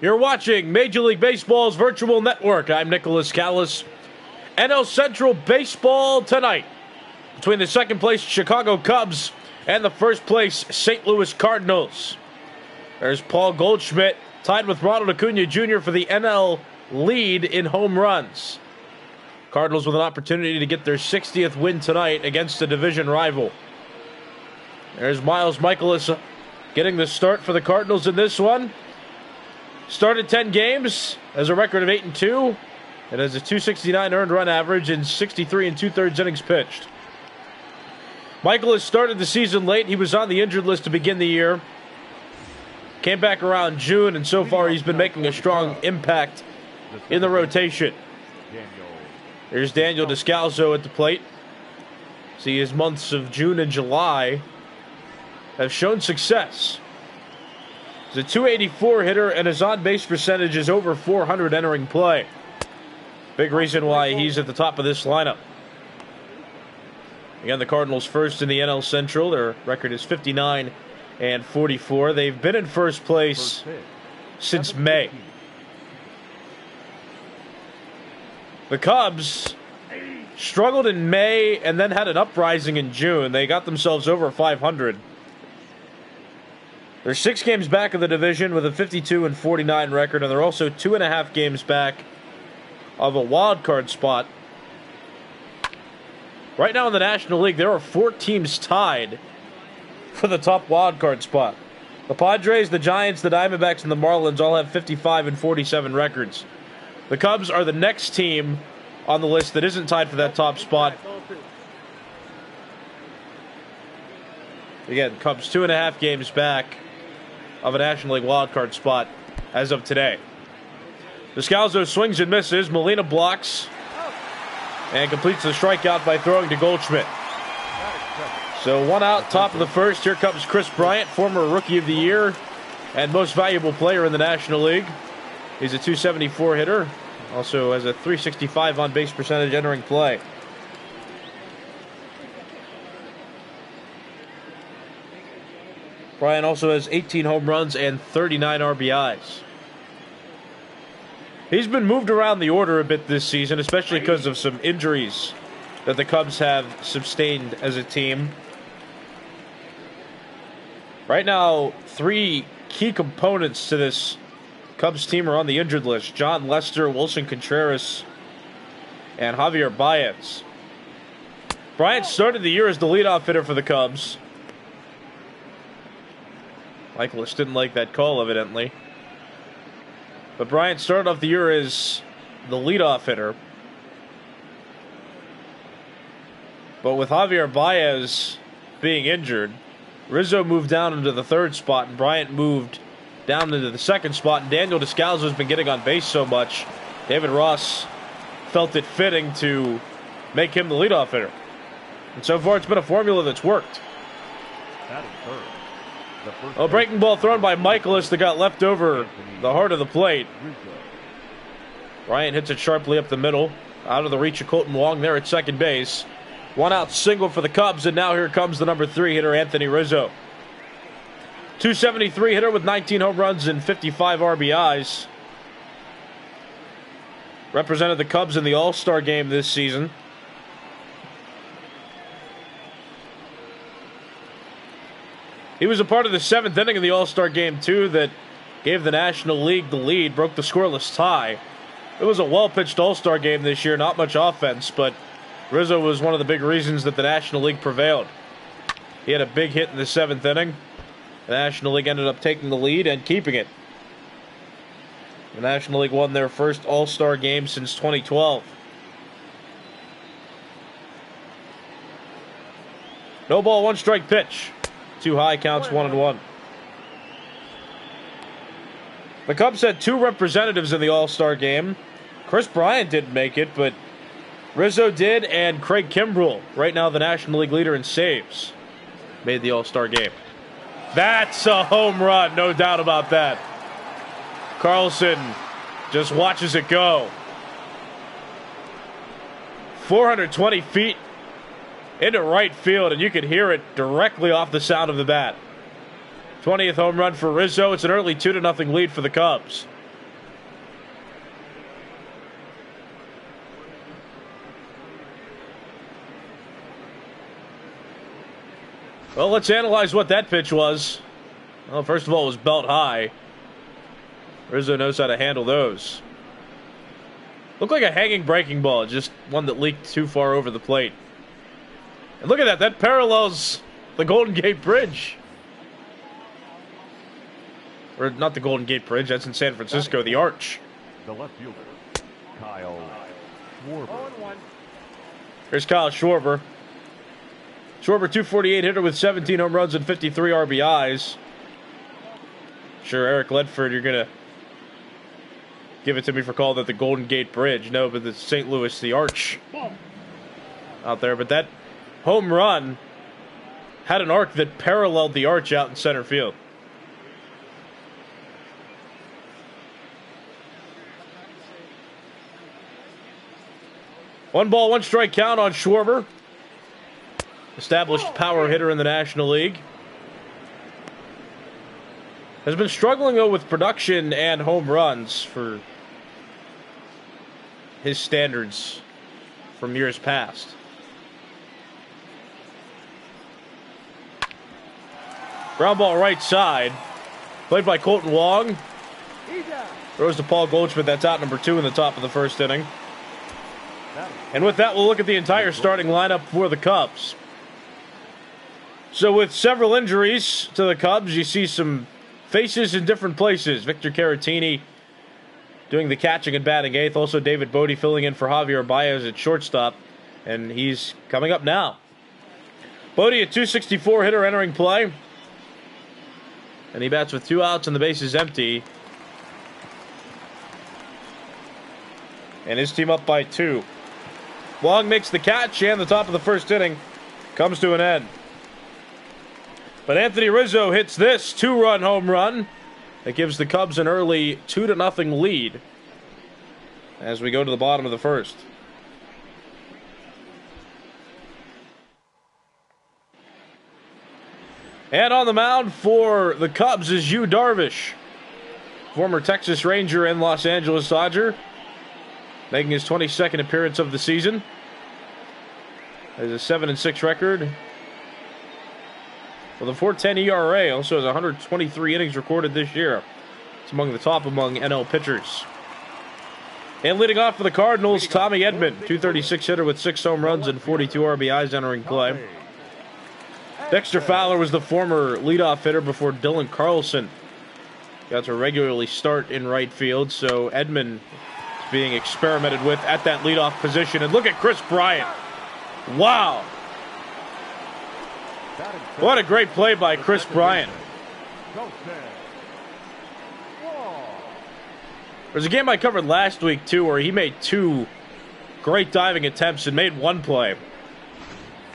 You're watching Major League Baseball's virtual network. I'm Nicholas Callis. NL Central Baseball tonight between the second place Chicago Cubs and the first place St. Louis Cardinals. There's Paul Goldschmidt tied with Ronald Acuna Jr. for the NL lead in home runs. Cardinals with an opportunity to get their 60th win tonight against a division rival. There's Miles Mikolas getting the start for the Cardinals in this one. Started 10 games, has a record of 8-2, and has a .269 earned run average in 63 2/3 innings pitched. Mikolas started the season late. He was on the injured list to begin the year. Came back around June, and so far he's been making a strong impact in the rotation. Here's Daniel Descalso at the plate. See, his months of June and July have shown success. He's a .284 hitter, and his on-base percentage is over .400 entering play. Big reason why he's at the top of this lineup. Again, the Cardinals first in the NL Central. Their record is 59-44. They've been in first place since May. The Cubs struggled in May and then had an uprising in June. They got themselves over 500. They're 6 games back of the division with a 52-49 record, and they're also 2.5 games back of a wild card spot. Right now in the National League, there are 4 teams tied for the top wild card spot. The Padres, the Giants, the Diamondbacks, and the Marlins all have 55-47 records. The Cubs are the next team on the list that isn't tied for that top spot. Again, Cubs 2.5 games back of a National League wildcard spot as of today. Descalso swings and misses. Molina blocks and completes the strikeout by throwing to Goldschmidt. So 1 out, top of the first. Here comes Kris Bryant, former Rookie of the Year and most valuable player in the National League. He's a .274 hitter. Also has a .365 on-base percentage entering play. Bryant also has 18 home runs and 39 RBIs. He's been moved around the order a bit this season, especially because of some injuries that the Cubs have sustained as a team. Right now, 3 key components to this Cubs team are on the injured list: John Lester, Wilson Contreras, and Yadier Molina. Bryant started the year as the leadoff hitter for the Cubs. Mikolas didn't like that call, evidently. But Bryant started off the year as the leadoff hitter. But with Yadier Molina being injured, Rizzo moved down into the 3rd spot, and Bryant moved down into the 2nd spot. And Daniel Descalso has been getting on base so much, David Ross felt it fitting to make him the leadoff hitter. And so far, it's been a formula that's worked. A breaking ball thrown by Mikolas that got left over the heart of the plate. Bryant hits it sharply up the middle, out of the reach of Kolten Wong there at second base. 1 out single for the Cubs, and now here comes the number 3 hitter, Anthony Rizzo. .273 hitter with 19 home runs and 55 RBIs. Represented the Cubs in the All-Star game this season. He was a part of the 7th inning of the All-Star game, too, that gave the National League the lead, broke the scoreless tie. It was a well-pitched All-Star game this year, not much offense, but Rizzo was one of the big reasons that the National League prevailed. He had a big hit in the 7th inning. The National League ended up taking the lead and keeping it. The National League won their first All-Star game since 2012. No ball, 1 strike pitch. 2 high, counts 1-1. The Cubs had 2 representatives in the All-Star game. Kris Bryant didn't make it, but Rizzo did, and Craig Kimbrel, right now the National League leader in saves, made the All-Star game. That's a home run, no doubt about that. Carlson just watches it go. 420 feet into right field, and you can hear it directly off the sound of the bat. 20th home run for Rizzo. It's an early 2-0 lead for the Cubs. Well, let's analyze what that pitch was. Well, first of all, it was belt high. Rizzo knows how to handle those. Looked like a hanging breaking ball, just one that leaked too far over the plate. And look at that, that parallels the Golden Gate Bridge. Or not the Golden Gate Bridge, that's in San Francisco, the Arch. The left fielder, Kyle Schwarber. Here's Kyle Schwarber. Schwarber, 248 hitter with 17 home runs and 53 RBIs. Sure, Eric Ledford, you're going to give it to me for calling it the Golden Gate Bridge. No, but the St. Louis, the Arch out there. But that home run had an arc that paralleled the Arch out in center field. One ball, one strike count on Schwarber. Established power hitter in the National League. Has been struggling, though, with production and home runs for his standards from years past. Ground ball right side. Played by Kolten Wong. Throws to Paul Goldschmidt. That's out number 2 in the top of the first inning. And with that, we'll look at the entire starting lineup for the Cubs. So with several injuries to the Cubs, you see some faces in different places. Victor Caratini doing the catching and batting eighth. Also David Bodie filling in for Javier Baez at shortstop. And he's coming up now. Bodie, a 264 hitter entering play. And he bats with 2 outs and the bases empty. And his team up by 2. Wong makes the catch, and the top of the first inning comes to an end. But Anthony Rizzo hits this 2-run home run that gives the Cubs an early 2-0 lead as we go to the bottom of the first. And on the mound for the Cubs is Yu Darvish, former Texas Ranger and Los Angeles Dodger, making his 22nd appearance of the season. Has a 7-6 record with a 4.10 ERA. Also has 123 innings recorded this year. It's among the top among NL pitchers. And leading off for the Cardinals, Tommy Edman, 236 hitter with 6 home runs and 42 RBIs entering play. Dexter Fowler was the former leadoff hitter before Dylan Carlson got to regularly start in right field. So Edman is being experimented with at that leadoff position. And look at Chris Bryant. Wow. What a great play by Chris Bryant. There's a game I covered last week, too, where he made 2 great diving attempts and made 1 play.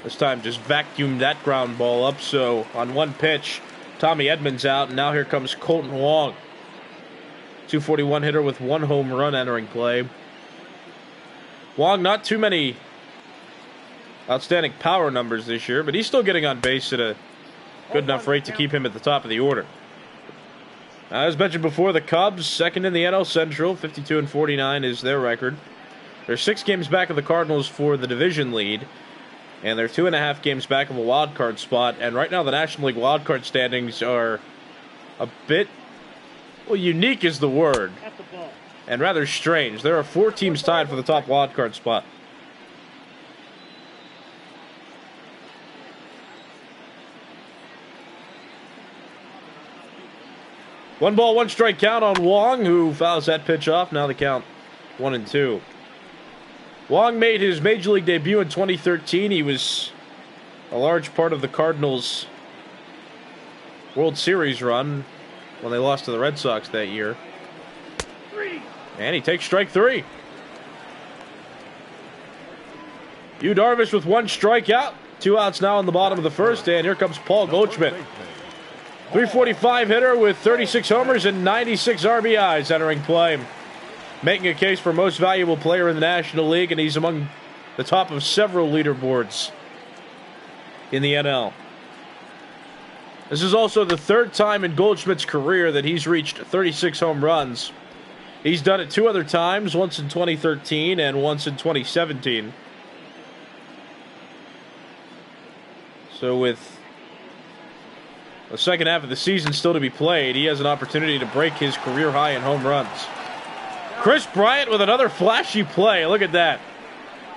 This time just vacuumed that ground ball up. So on 1 pitch, Tommy Edman's out, and now here comes Kolten Wong. 241 hitter with 1 home run entering play. Wong, not too many outstanding power numbers this year, but he's still getting on base at a good enough rate to keep him at the top of the order. As mentioned before, the Cubs, second in the NL Central, 52-49 is their record. They're 6 games back of the Cardinals for the division lead, and they're 2.5 games back of a wild card spot. And right now, the National League wild card standings are a bit, well, unique is the word, and rather strange. There are 4 teams tied for the top wild card spot. One ball, one strike count on Wong, who fouls that pitch off. Now the count 1-2. Wong made his Major League debut in 2013. He was a large part of the Cardinals' World Series run when they lost to the Red Sox that year. And he takes strike 3. Yu Darvish with 1 strikeout. 2 outs now in the bottom of the first, and here comes Paul Goldschmidt. 345 hitter with 36 homers and 96 RBIs entering play. Making a case for most valuable player in the National League, and he's among the top of several leaderboards in the NL. This is also the 3rd time in Goldschmidt's career that he's reached 36 home runs. He's done it 2 other times, once in 2013 and once in 2017. So with The second half of the season still to be played. He has an opportunity to break his career high in home runs. Chris Bryant with another flashy play. Look at that.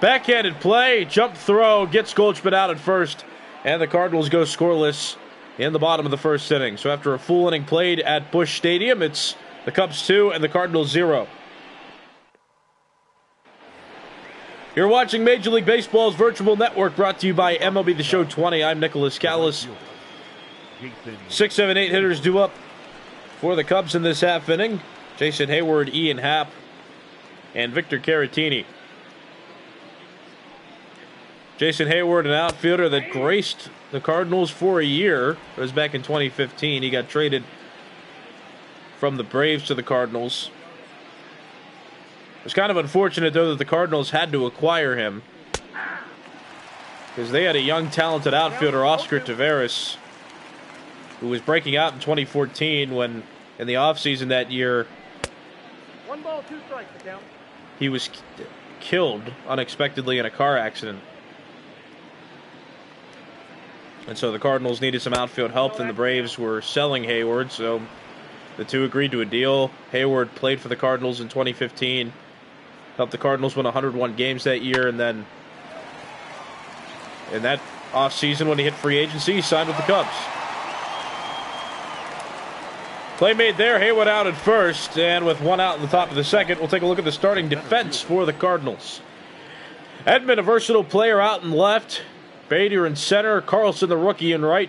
Backhanded play, jump throw, gets Goldschmidt out at first, and the Cardinals go scoreless in the bottom of the first inning. So after a full inning played at Busch Stadium, it's the Cubs 2 and the Cardinals 0. You're watching Major League Baseball's virtual network, brought to you by MLB The Show 20. I'm Nicholas Callis. 6, 7, 8 hitters due up for the Cubs in this half inning. Jason Hayward, Ian Happ, and Victor Caratini. Jason Hayward, an outfielder that graced the Cardinals for a year. It was back in 2015. He got traded from the Braves to the Cardinals. It was kind of unfortunate, though, that the Cardinals had to acquire him, because they had a young, talented outfielder, Oscar Taveras, who was breaking out in 2014 when, in the offseason that year, 1 ball, 2 strikes, count. He was killed unexpectedly in a car accident. And so the Cardinals needed some outfield help, and the Braves were selling Hayward, so the two agreed to a deal. Hayward played for the Cardinals in 2015, helped the Cardinals win 101 games that year, and then in that offseason when he hit free agency, he signed with the Cubs. Play made there, Hayward out at first, and with one out in the top of the second, we'll take a look at the starting defense for the Cardinals. Edman, a versatile player, out in left. Bader in center. Carlson, the rookie, in right.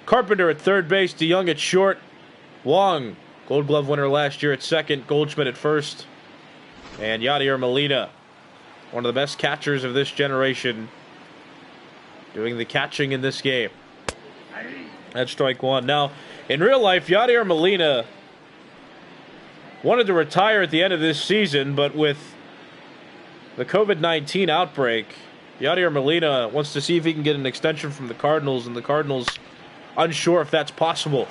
Carpenter at third base. DeYoung at short. Wong, Gold Glove winner last year, at second. Goldschmidt at first. And Yadier Molina, one of the best catchers of this generation, doing the catching in this game. That's strike one. Now, in real life, Yadier Molina wanted to retire at the end of this season, but with the COVID-19 outbreak, Yadier Molina wants to see if he can get an extension from the Cardinals, and the Cardinals unsure if that's possible.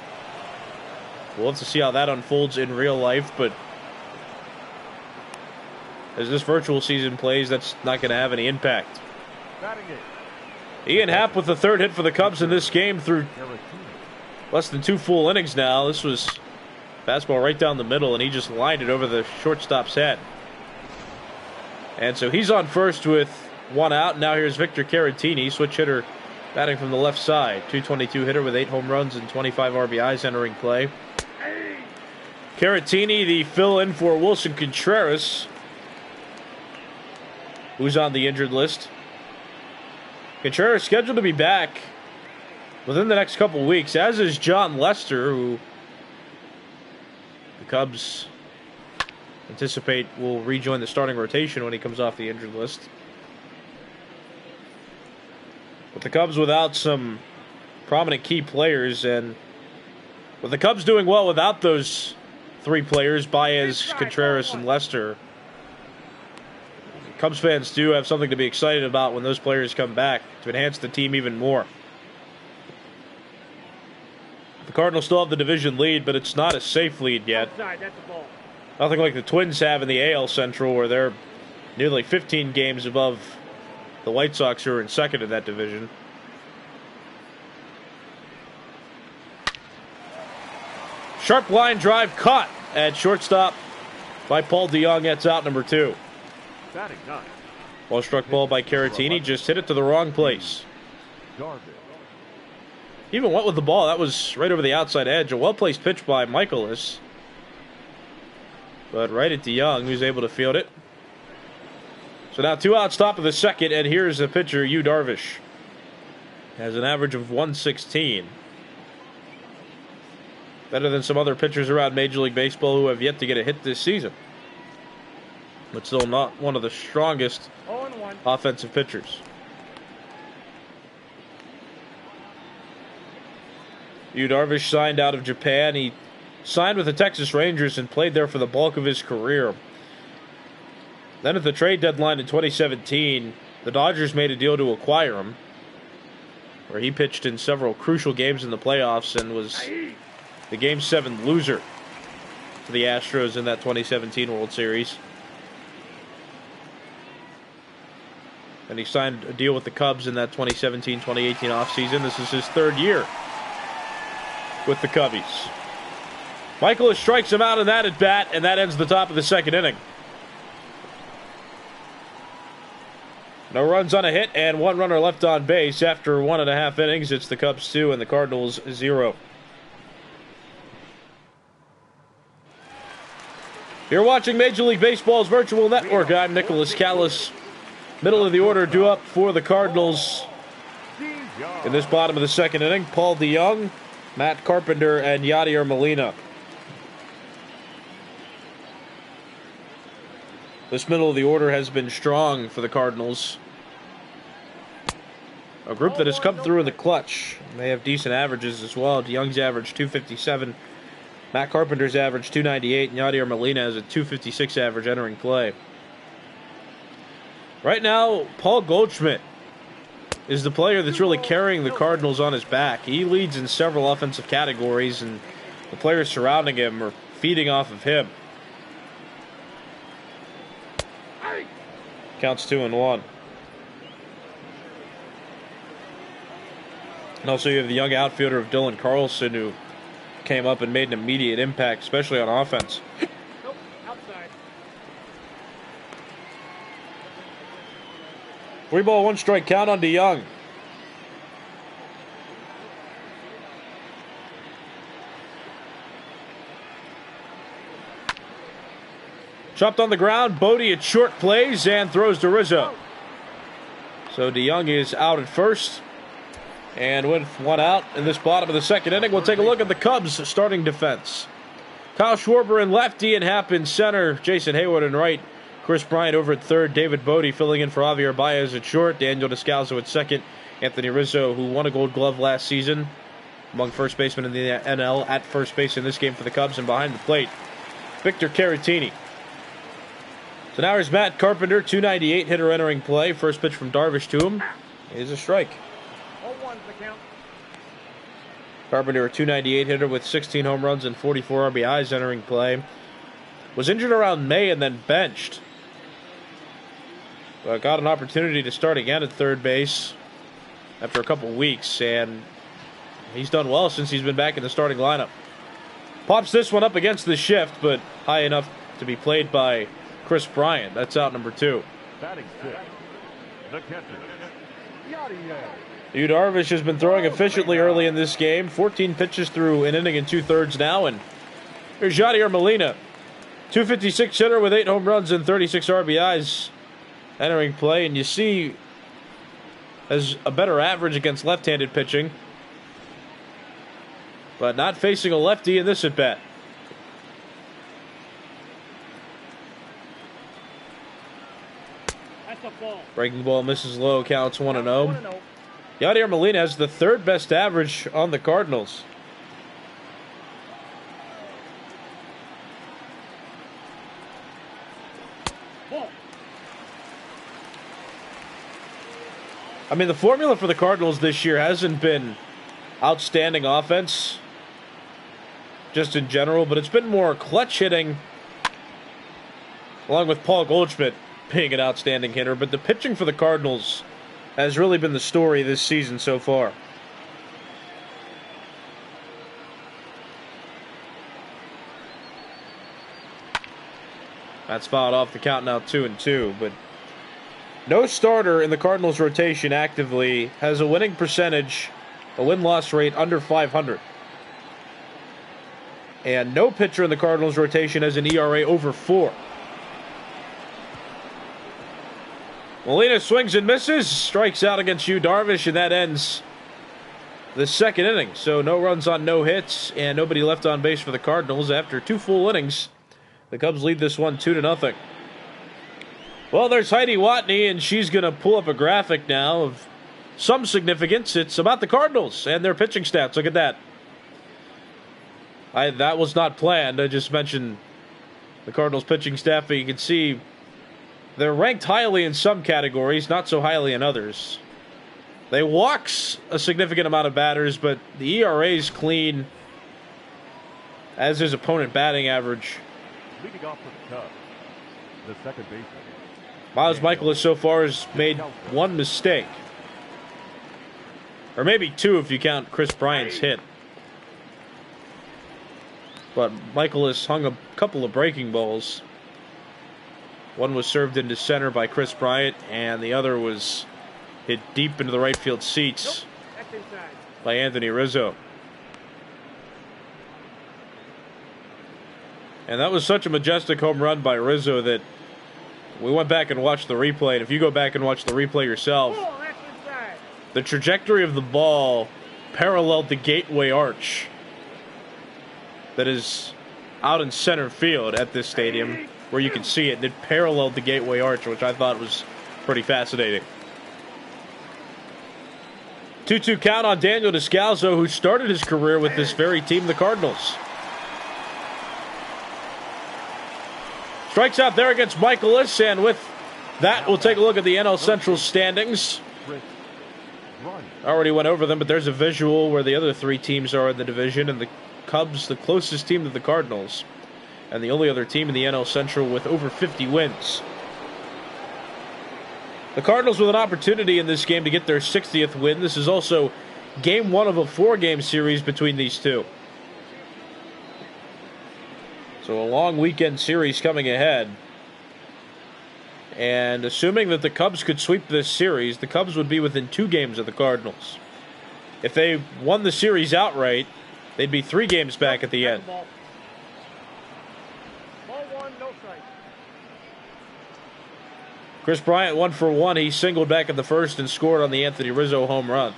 We'll have to see how that unfolds in real life, but as this virtual season plays, that's not going to have any impact. Ian Happ with the third hit for the Cubs in this game through less than 2 full innings now. This was fastball right down the middle, and he just lined it over the shortstop's head. And so he's on first with 1 out. Now here's Victor Caratini, switch hitter, batting from the left side. .222 hitter with 8 home runs and 25 RBIs entering play. Caratini, the fill-in for Wilson Contreras, who's on the injured list. Contreras scheduled to be back within the next couple weeks, as is John Lester, who the Cubs anticipate will rejoin the starting rotation when he comes off the injured list. But the Cubs without some prominent key players, and with the Cubs doing well without those 3 players, Baez, Contreras, and Lester, Cubs fans do have something to be excited about when those players come back to enhance the team even more. The Cardinals still have the division lead, but it's not a safe lead yet. Nothing like the Twins have in the AL Central, where they're nearly 15 games above the White Sox, who are in second in that division. Sharp line drive caught at shortstop by Paul DeYoung. That's out number 2. Well struck ball by Caratini, just hit it to the wrong place. He even went with the ball. That was right over the outside edge. A well-placed pitch by Michaelis, but right at DeYoung, who's able to field it. So now 2 outs, top of the second, and here's the pitcher, Darvish. Has an average of 116. Better than some other pitchers around Major League Baseball who have yet to get a hit this season, but still not one of the strongest offensive pitchers. Darvish signed out of Japan. He signed with the Texas Rangers and played there for the bulk of his career. Then at the trade deadline in 2017, the Dodgers made a deal to acquire him, where he pitched in several crucial games in the playoffs and was the Game 7 loser for the Astros in that 2017 World Series. And he signed a deal with the Cubs in that 2017-2018 offseason. This is his 3rd year with the Cubbies. Michaelis strikes him out in that at bat, and that ends the top of the second inning. No runs on a hit and one runner left on base. After 1.5 innings, it's the Cubs 2 and the Cardinals 0. You're watching Major League Baseball's virtual network. I'm Nicholas Callis. Middle of the order due up for the Cardinals in this bottom of the second inning. Paul DeJong, Matt Carpenter, and Yadier Molina. This middle of the order has been strong for the Cardinals. A group that has come through in the clutch. They have decent averages as well. DeJong's average .257. Matt Carpenter's average .298. And Yadier Molina has a .256 average entering play. Right now, Paul Goldschmidt is the player that's really carrying the Cardinals on his back. He leads in several offensive categories, and the players surrounding him are feeding off of him. Counts 2-1. And also you have the young outfielder of Dylan Carlson, who came up and made an immediate impact, especially on offense. Nope, outside. 3-ball, 1-strike count on DeJong. Chopped on the ground. Bodie at short plays and throws to Rizzo. So DeJong is out at first. And with one out in this bottom of the second inning, we'll take a look at the Cubs' starting defense. Kyle Schwarber in lefty and Happ in center. Jason Hayward in right. Chris Bryant over at third. David Bodie filling in for Javier Baez at short. Daniel Descalso at second. Anthony Rizzo, who won a Gold Glove last season, among first basemen in the NL, at first base in this game for the Cubs. And behind the plate, Victor Caratini. So now here's Matt Carpenter, .298 hitter entering play. First pitch from Darvish to him is a strike. 0-1's the count. Carpenter, a .298 hitter with 16 home runs and 44 RBIs entering play. Was injured around May and then benched. But got an opportunity to start again at third base after a couple weeks, and he's done well since he's been back in the starting lineup. Pops this one up against the shift, but high enough to be played by Chris Bryant. That's out number 2. Batting 6, the catcher, Yadier. Yu Darvish has been throwing efficiently early in this game. 14 pitches through an inning and 2/3 now. And here's Yadier Molina. .256 hitter with 8 home runs and 36 RBIs entering play. And you see has a better average against left-handed pitching, but not facing a lefty in this at-bat. Breaking ball misses low, counts 1-0. Yadier Molina has the 3rd best average on the Cardinals. I mean, the formula for the Cardinals this year hasn't been outstanding offense, just in general, but it's been more clutch hitting, along with Paul Goldschmidt being an outstanding hitter. But the pitching for the Cardinals has really been the story this season so far. That's fouled off, the count now 2-2, but no starter in the Cardinals rotation actively has a winning percentage, a win-loss rate under 500. And no pitcher in the Cardinals rotation has an ERA over 4. Molina swings and misses, strikes out against Yu Darvish, and that ends the second inning. So no runs on no hits, and nobody left on base for the Cardinals. After 2 full innings, the Cubs lead this one 2-0. Well, there's Heidi Watney, and she's going to pull up a graphic now of some significance. It's about the Cardinals and their pitching stats. Look at that. That was not planned. I just mentioned the Cardinals pitching staff, but you can see they're ranked highly in some categories, not so highly in others. They walks a significant amount of batters, but the ERA is clean, as is opponent batting average. Leading off for the Cubs, the second baseman, Miles Michaelis so far has made 1 mistake. Or maybe 2 if you count Chris Bryant's hit. But Michaelis hung a couple of breaking balls. One was served into center by Chris Bryant, and the other was hit deep into the right field seats by Anthony Rizzo. And that was such a majestic home run by Rizzo that we went back and watched the replay. And if you go back and watch the replay yourself, the trajectory of the ball paralleled the gateway arch that is out in center field at this stadium, where you can see it. And it paralleled the gateway arch, which I thought was pretty fascinating. 2-2 count on Daniel Descalso, who started his career with this very team, the Cardinals. Strikes out there against Michaelis, and with that, we'll take a look at the NL Central standings. Already went over them, but there's a visual where the other three teams are in the division, and the Cubs, the closest team to the Cardinals, and the only other team in the NL Central with over 50 wins. The Cardinals with an opportunity in this game to get their 60th win. This is also game one of a 4-game series between these two. So a long weekend series coming ahead. And assuming that the Cubs could sweep this series, the Cubs would be within 2 games of the Cardinals. If they won the series outright, they'd be 3 games back at the end. Ball 1, no strike. Chris Bryant 1 for 1. He singled back in the first and scored on the Anthony Rizzo home run.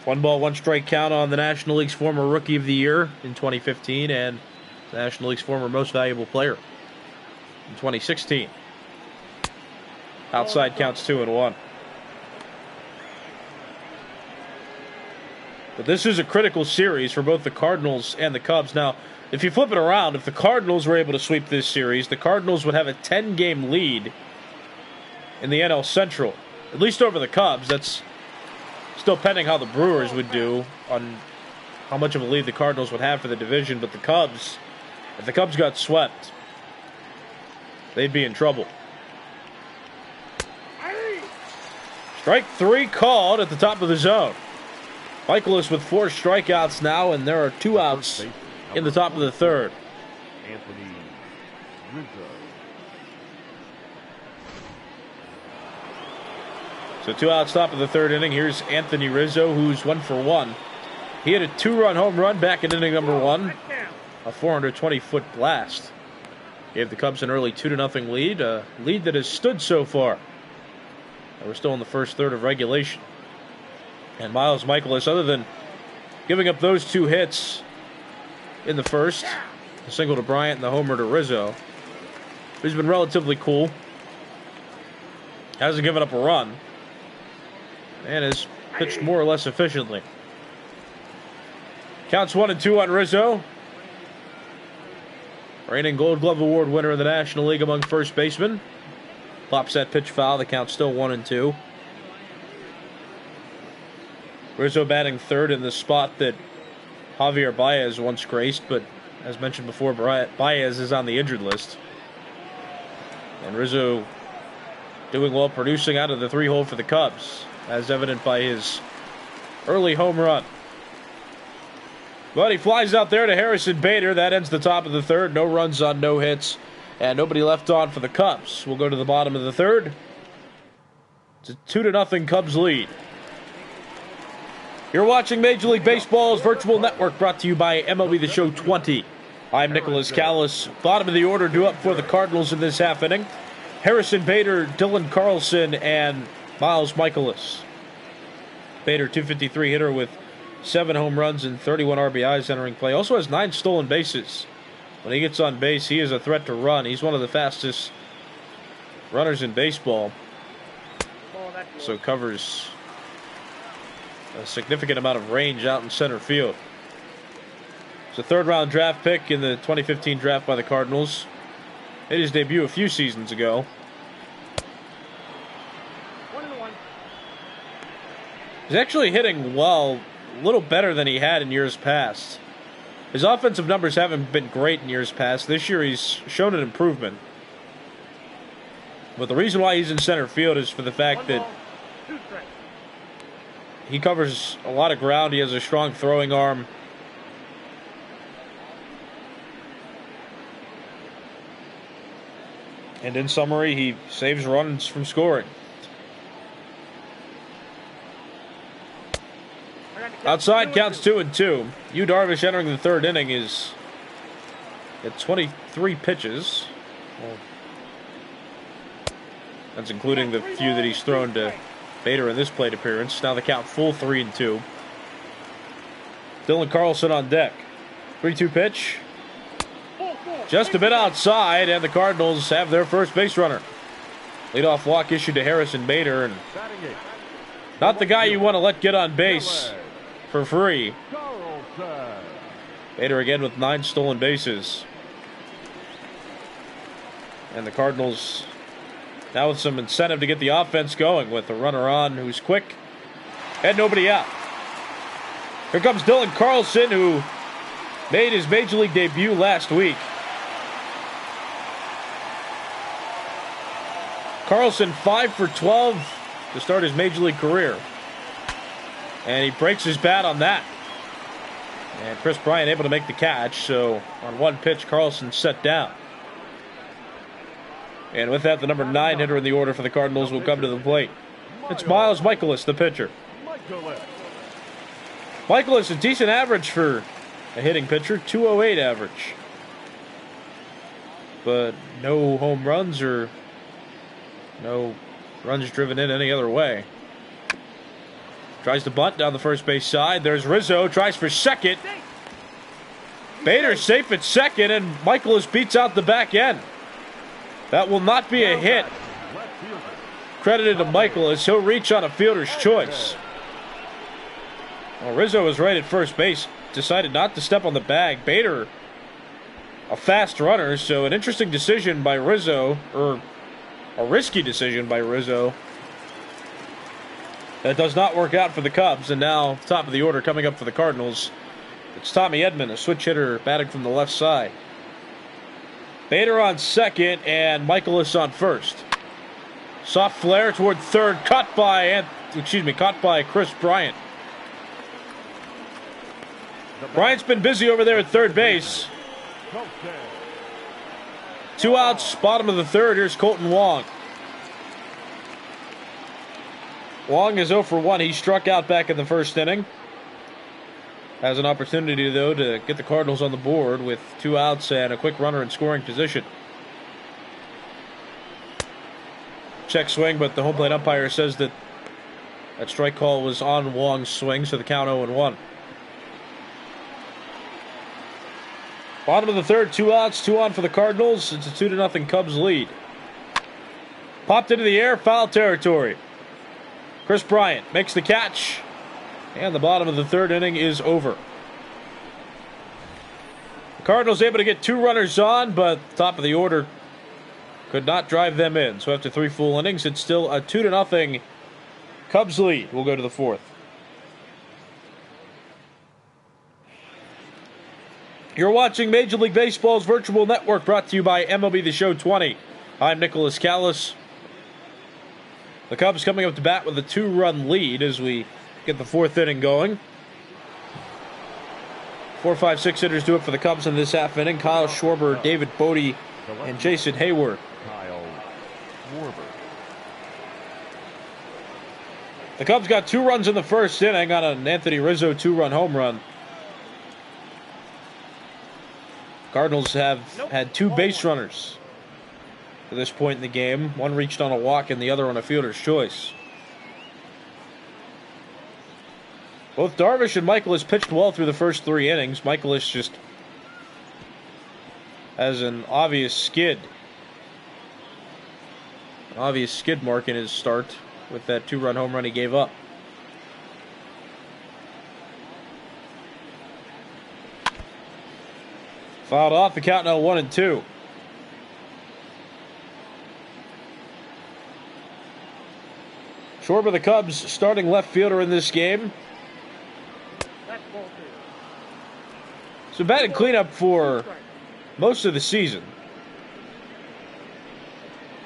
One ball, one strike count on the National League's former Rookie of the Year in 2015 and the National League's former Most Valuable Player in 2016. Outside counts 2-1. But this is a critical series for both the Cardinals and the Cubs. Now, if you flip it around, if the Cardinals were able to sweep this series, the Cardinals would have a 10-game lead in the NL Central, at least over the Cubs. That's still pending how the Brewers would do on how much of a lead the Cardinals would have for the division. But the Cubs, if the Cubs got swept, they'd be in trouble. Strike 3 called at the top of the zone. Michaelis with 4 strikeouts now, and there are 2 outs in the top of the third. Anthony Rizzo. So 2 outs top of the third inning. Here's Anthony Rizzo, who's 1 for 1. He had a 2-run home run back in inning number 1. A 420-foot blast. Gave the Cubs an early 2-0 lead. A lead that has stood so far. We're still in the first third of regulation. And Miles Michaelis, other than giving up those 2 hits in the first, the single to Bryant and the homer to Rizzo, he's been relatively cool. Hasn't given up a run. And has pitched more or less efficiently. Counts 1-2 on Rizzo. Reigning Gold Glove Award winner in the National League among first basemen. Pops that pitch foul. The count's still 1-2. Rizzo batting third in the spot that Javier Baez once graced, but as mentioned before, Baez is on the injured list. And Rizzo doing well, producing out of the 3-hole for the Cubs, as evident by his early home run. But he flies out there to Harrison Bader. That ends the top of the third. No runs on no hits, and nobody left on for the Cubs. We'll go to the bottom of the third. It's a 2-0 Cubs lead. You're watching Major League Baseball's virtual network, brought to you by MLB The Show 20. I'm Nicholas Callis. Bottom of the order due up for the Cardinals in this half inning. Harrison Bader, Dylan Carlson, and Miles Michaelis. Bader, 253 hitter with 7 home runs and 31 RBIs entering play. Also has 9 stolen bases. When he gets on base, he is a threat to run. He's one of the fastest runners in baseball. So covers a significant amount of range out in center field. It's a 3rd-round draft pick in the 2015 draft by the Cardinals. Made his debut a few seasons ago. 1-1. He's actually hitting well, a little better than he had in years past. His offensive numbers haven't been great in years past. This year he's shown an improvement. But the reason why he's in center field is for the fact that he covers a lot of ground. He has a strong throwing arm. And in summary, he saves runs from scoring. Outside counts 2-2. Darvish entering the third inning is at 23 pitches. Well, that's including the few that he's thrown to Bader in this plate appearance. Now the count full 3-2. Dylan Carlson on deck. 3-2 pitch. Just a bit outside, and the Cardinals have their first base runner. Leadoff walk issued to Harrison Bader, and not the guy you want to let get on base for free. Bader again with 9 stolen bases. And the Cardinals now with some incentive to get the offense going with a runner on who's quick and nobody out. Here comes Dylan Carlson, who made his Major League debut last week. Carlson 5 for 12 to start his Major League career. And he breaks his bat on that. And Chris Bryant able to make the catch, so on one pitch, Carlson set down. And with that, the number 9 hitter in the order for the Cardinals will come to the plate. It's Miles Mikolas, the pitcher. Mikolas, a decent average for a hitting pitcher, 208 average. But no home runs or no runs driven in any other way. Tries to bunt down the first base side. There's Rizzo, tries for second. Bader's safe at second, and Mikolas beats out the back end. That will not be a hit. Credited to Mikolas. He'll reach on a fielder's choice. Well, Rizzo was right at first base. Decided not to step on the bag. Bader, a fast runner, so an interesting decision by Rizzo, or a risky decision by Rizzo. That does not work out for the Cubs, and now top of the order coming up for the Cardinals. It's Tommy Edman, a switch hitter batting from the left side. Bader on second and Mikolas on first. Soft flare toward third, caught by Chris Bryant. Bryant's been busy over there at third base. 2 outs, bottom of the third. Here's Kolten Wong. Wong is 0 for 1. He struck out back in the first inning. Has an opportunity, though, to get the Cardinals on the board with 2 outs and a quick runner in scoring position. Check swing, but the home plate umpire says that strike call was on Wong's swing, so the count 0-1. Bottom of the third, 2 outs, 2 on for the Cardinals. It's a 2-0 Cubs lead. Popped into the air, foul territory. Chris Bryant makes the catch, and the bottom of the third inning is over. The Cardinals able to get 2 runners on, but top of the order could not drive them in. So after 3 full innings, it's still a 2-0 Cubs lead. We'll go to the fourth. You're watching Major League Baseball's virtual network, brought to you by MLB The Show 20. I'm Nicholas Callis. The Cubs coming up to bat with a 2-run lead as we get the fourth inning going. 4, 5, 6 hitters do it for the Cubs in this half inning. Kyle Schwarber, David Bodie, and Jason Hayward. The Cubs got 2 runs in the first inning on an Anthony Rizzo 2-run home run. Cardinals have had 2 base runners to this point in the game. One reached on a walk and the other on a fielder's choice. Both Darvish and Mikolas pitched well through the first 3 innings. Mikolas just has an obvious skid. An obvious skid mark in his start with that 2-run home run he gave up. Fouled off, the count now 1-2. Schwarber, the Cubs starting left fielder in this game. So batting cleanup for most of the season.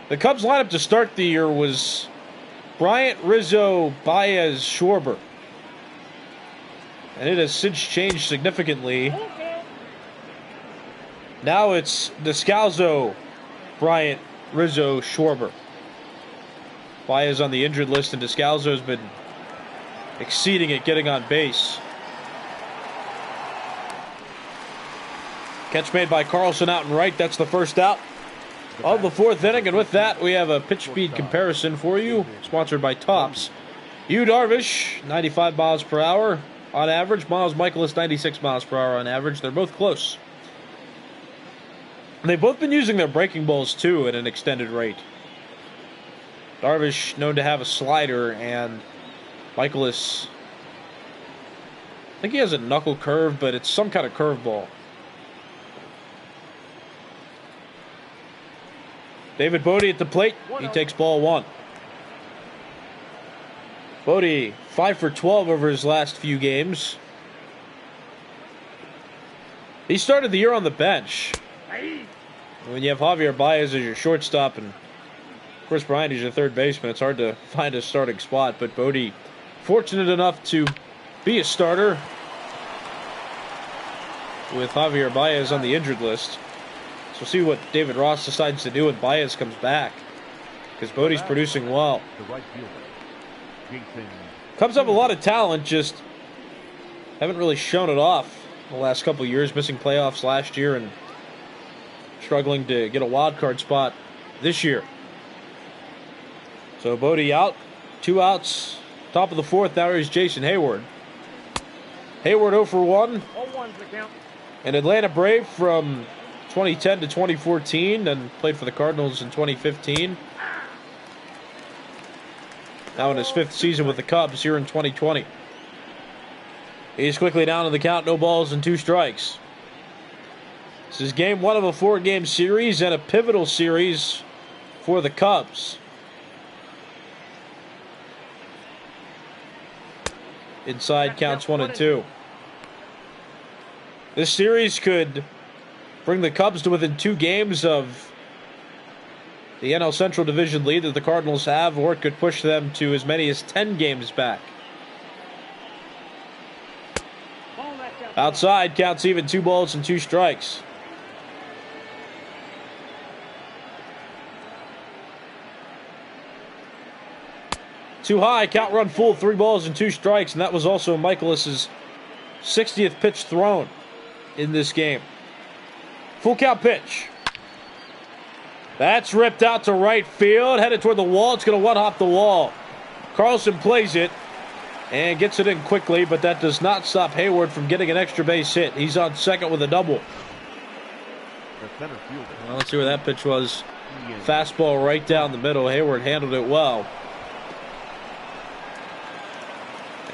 The Cubs lineup to start the year was Bryant, Rizzo, Baez, Schwarber. And it has since changed significantly. Now it's Descalso, Bryant, Rizzo, Schwarber. Baez on the injured list, and Descalso's been exceeding it, getting on base. Catch made by Carlson out and right. That's the first out of the fourth inning. And with that, we have a pitch speed comparison for you, sponsored by Topps. Darvish, 95 miles per hour on average. Miles Michaelis, 96 miles per hour on average. They're both close. They've both been using their breaking balls, too, at an extended rate. Darvish known to have a slider, and Michaelis, I think he has a knuckle curve, but it's some kind of curveball. David Bodie at the plate. He takes ball one. Bodie, 5 for 12 over his last few games. He started the year on the bench. When you have Yadier Baez as your shortstop and Chris Bryant is your third baseman, it's hard to find a starting spot. But Bodie, fortunate enough to be a starter with Yadier Baez on the injured list. So we'll see what David Ross decides to do when Baez comes back, because Bodie's producing well. Cubs have a lot of talent, just haven't really shown it off the last couple of years, missing playoffs last year and struggling to get a wild card spot this year. So Bodie out, 2 outs, top of the fourth. Now here's Jason Hayward. Hayward 0 for 1. 0-1's the count. An Atlanta Brave from 2010 to 2014, and played for the Cardinals in 2015. Now in his 5th season with the Cubs here in 2020. He's quickly down to the count, no balls and 2 strikes. This is game 1 of a 4-game series and a pivotal series for the Cubs. Inside counts 1-2. This series could bring the Cubs to within 2 games of the NL Central Division lead that the Cardinals have, or it could push them to as many as 10 games back. Outside counts even, 2 balls and 2 strikes. Too high, count run full, 3 balls and 2 strikes, and that was also Michaelis' 60th pitch thrown in this game. Full count pitch. That's ripped out to right field, headed toward the wall. It's going to one-hop the wall. Carlson plays it and gets it in quickly, but that does not stop Hayward from getting an extra base hit. He's on second with a double. Well, let's see where that pitch was. Fastball right down the middle. Hayward handled it well.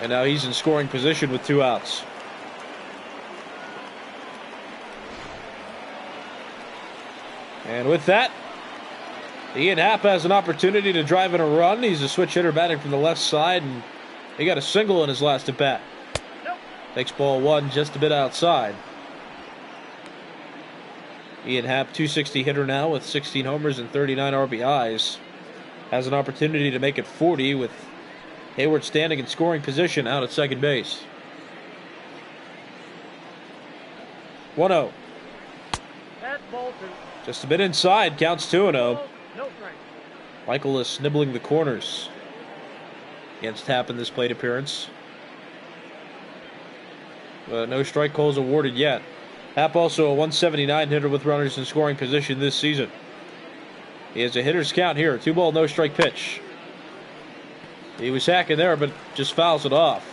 And now he's in scoring position with 2 outs. And with that, Ian Happ has an opportunity to drive in a run. He's a switch hitter batting from the left side, and he got a single in his last at bat. Takes ball 1 just a bit outside. Ian Happ, .260 hitter now with 16 homers and 39 RBIs. Has an opportunity to make it 40 with Hayward standing in scoring position out at second base. 1-0. Just a bit inside, counts 2-0. Michaelis nibbling the corners against Happ in this plate appearance. But no strike calls awarded yet. Happ also a 179 hitter with runners in scoring position this season. He has a hitter's count here. 2 ball, no strike pitch. He was hacking there, but just fouls it off.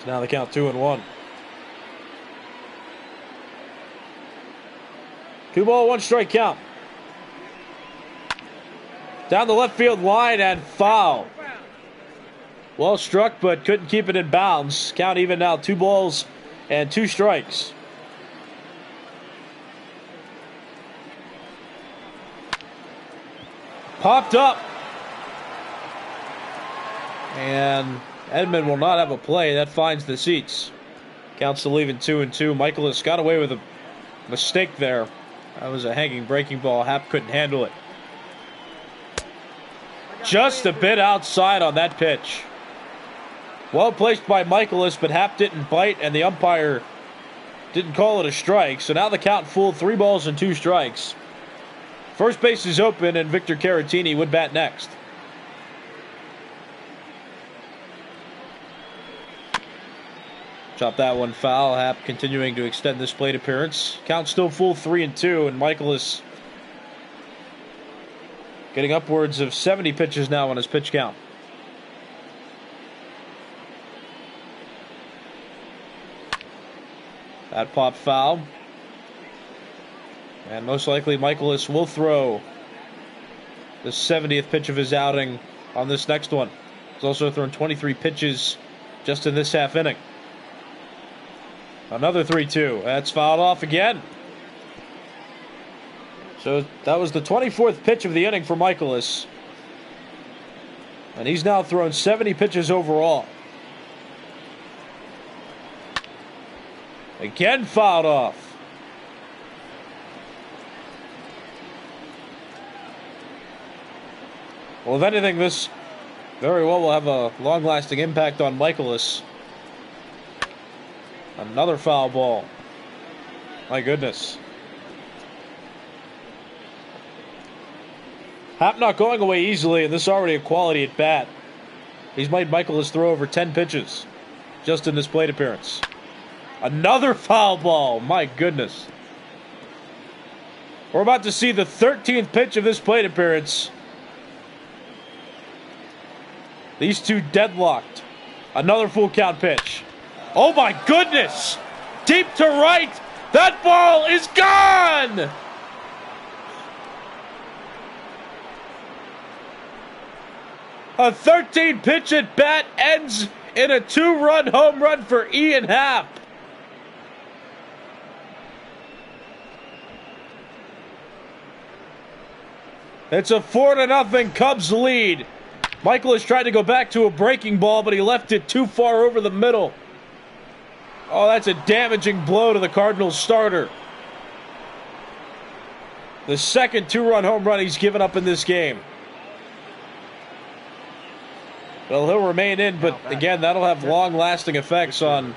So now the count 2-1. 2 ball, 1 strike count. Down the left field line and foul. Well struck, but couldn't keep it in bounds. Count even now, 2 balls and 2 strikes. Popped up. And Edmund will not have a play. That finds the seats. Counts to leaving 2-2. Michaelis got away with a mistake there. That was a hanging breaking ball. Happ couldn't handle it. Just a bit outside on that pitch. Well placed by Michaelis, but Happ didn't bite, and the umpire didn't call it a strike. So now the count full, 3 balls and 2 strikes. First base is open, and Victor Caratini would bat next. Chop that one foul. Happ continuing to extend this plate appearance. Count still full, 3-2, and Michaelis getting upwards of 70 pitches now on his pitch count. That pop foul. And most likely Michaelis will throw the 70th pitch of his outing on this next one. He's also thrown 23 pitches just in this half inning. Another 3-2. That's fouled off again. So that was the 24th pitch of the inning for Michaelis. And he's now thrown 70 pitches overall. Again fouled off. Well, if anything, this very well will have a long-lasting impact on Michaelis. Another foul ball. My goodness. Happ not going away easily, and this is already a quality at bat. He's made Michaelis throw over 10 pitches just in this plate appearance. Another foul ball. My goodness. We're about to see the 13th pitch of this plate appearance. These two deadlocked. Another full count pitch. Oh my goodness! Deep to right! That ball is gone! A 13 pitch at bat ends in a 2-run home run for Ian Happ. It's a 4-0 Cubs lead. Michaelis tried to go back to a breaking ball, but he left it too far over the middle. Oh, that's a damaging blow to the Cardinals starter. The second 2-run home run he's given up in this game. Well, he'll remain in, but again, that'll have long-lasting effects on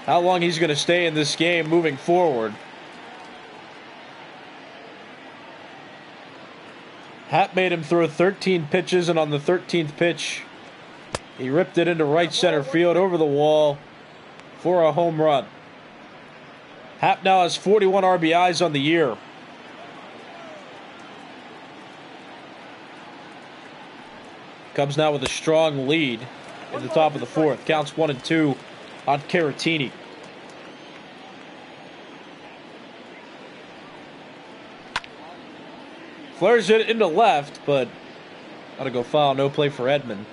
how long he's going to stay in this game moving forward. Happ made him throw 13 pitches, and on the 13th pitch, he ripped it into right center field over the wall for a home run. Happ now has 41 RBIs on the year. Cubs now with a strong lead in the top of the 4th. Counts 1-2 on Caratini. Flares it into left, but gotta go foul. No play for Edman.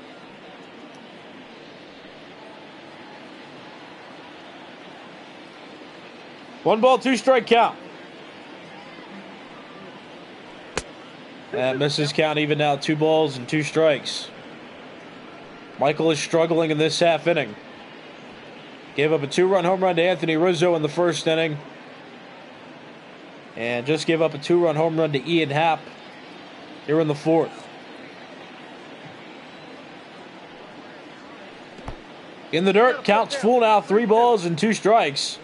One ball, 2 strike count. That misses count even now. 2 balls and 2 strikes. Michael is struggling in this half inning. Gave up a 2-run home run to Anthony Rizzo in the first inning. And just gave up a 2-run home run to Ian Happ here in the 4th. In the dirt, counts full now. 3 balls and 2 strikes.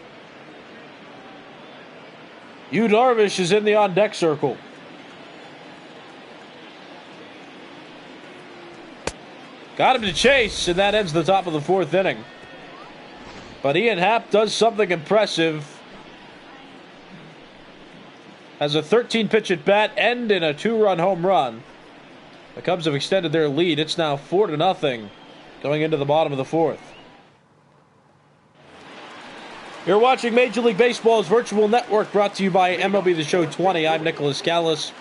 Darvish is in the on-deck circle. Got him to chase, and that ends the top of the 4th inning. But Ian Happ does something impressive. Has a 13-pitch at bat end in a 2-run home run. The Cubs have extended their lead. It's now 4-0 going into the bottom of the 4th. You're watching Major League Baseball's virtual network, brought to you by MLB The Show 20. I'm Nicholas Callis.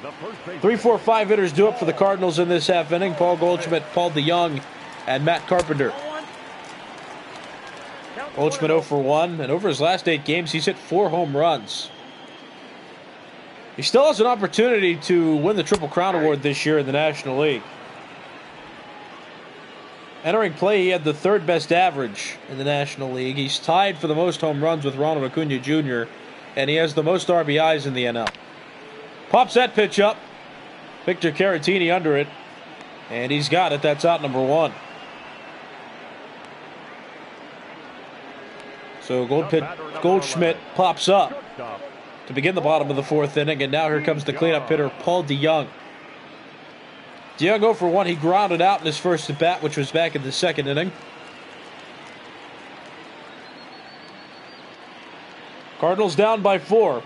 3-4-5 hitters do it for the Cardinals in this half inning. Paul Goldschmidt, Paul DeYoung, and Matt Carpenter. Goldschmidt 0 for 1, and over his last 8 games, he's hit 4 home runs. He still has an opportunity to win the Triple Crown Award this year in the National League. Entering play, he had the 3rd best average in the National League. He's tied for the most home runs with Ronald Acuna Jr., and he has the most RBIs in the NL. Pops that pitch up. Victor Caratini under it, and he's got it. That's out number 1. So Goldschmidt pops up to begin the bottom of the fourth inning, and now here comes the cleanup hitter, Paul DeJong. DeJong 0 for 1. He grounded out in his first at bat, which was back in the second inning. Cardinals down by 4.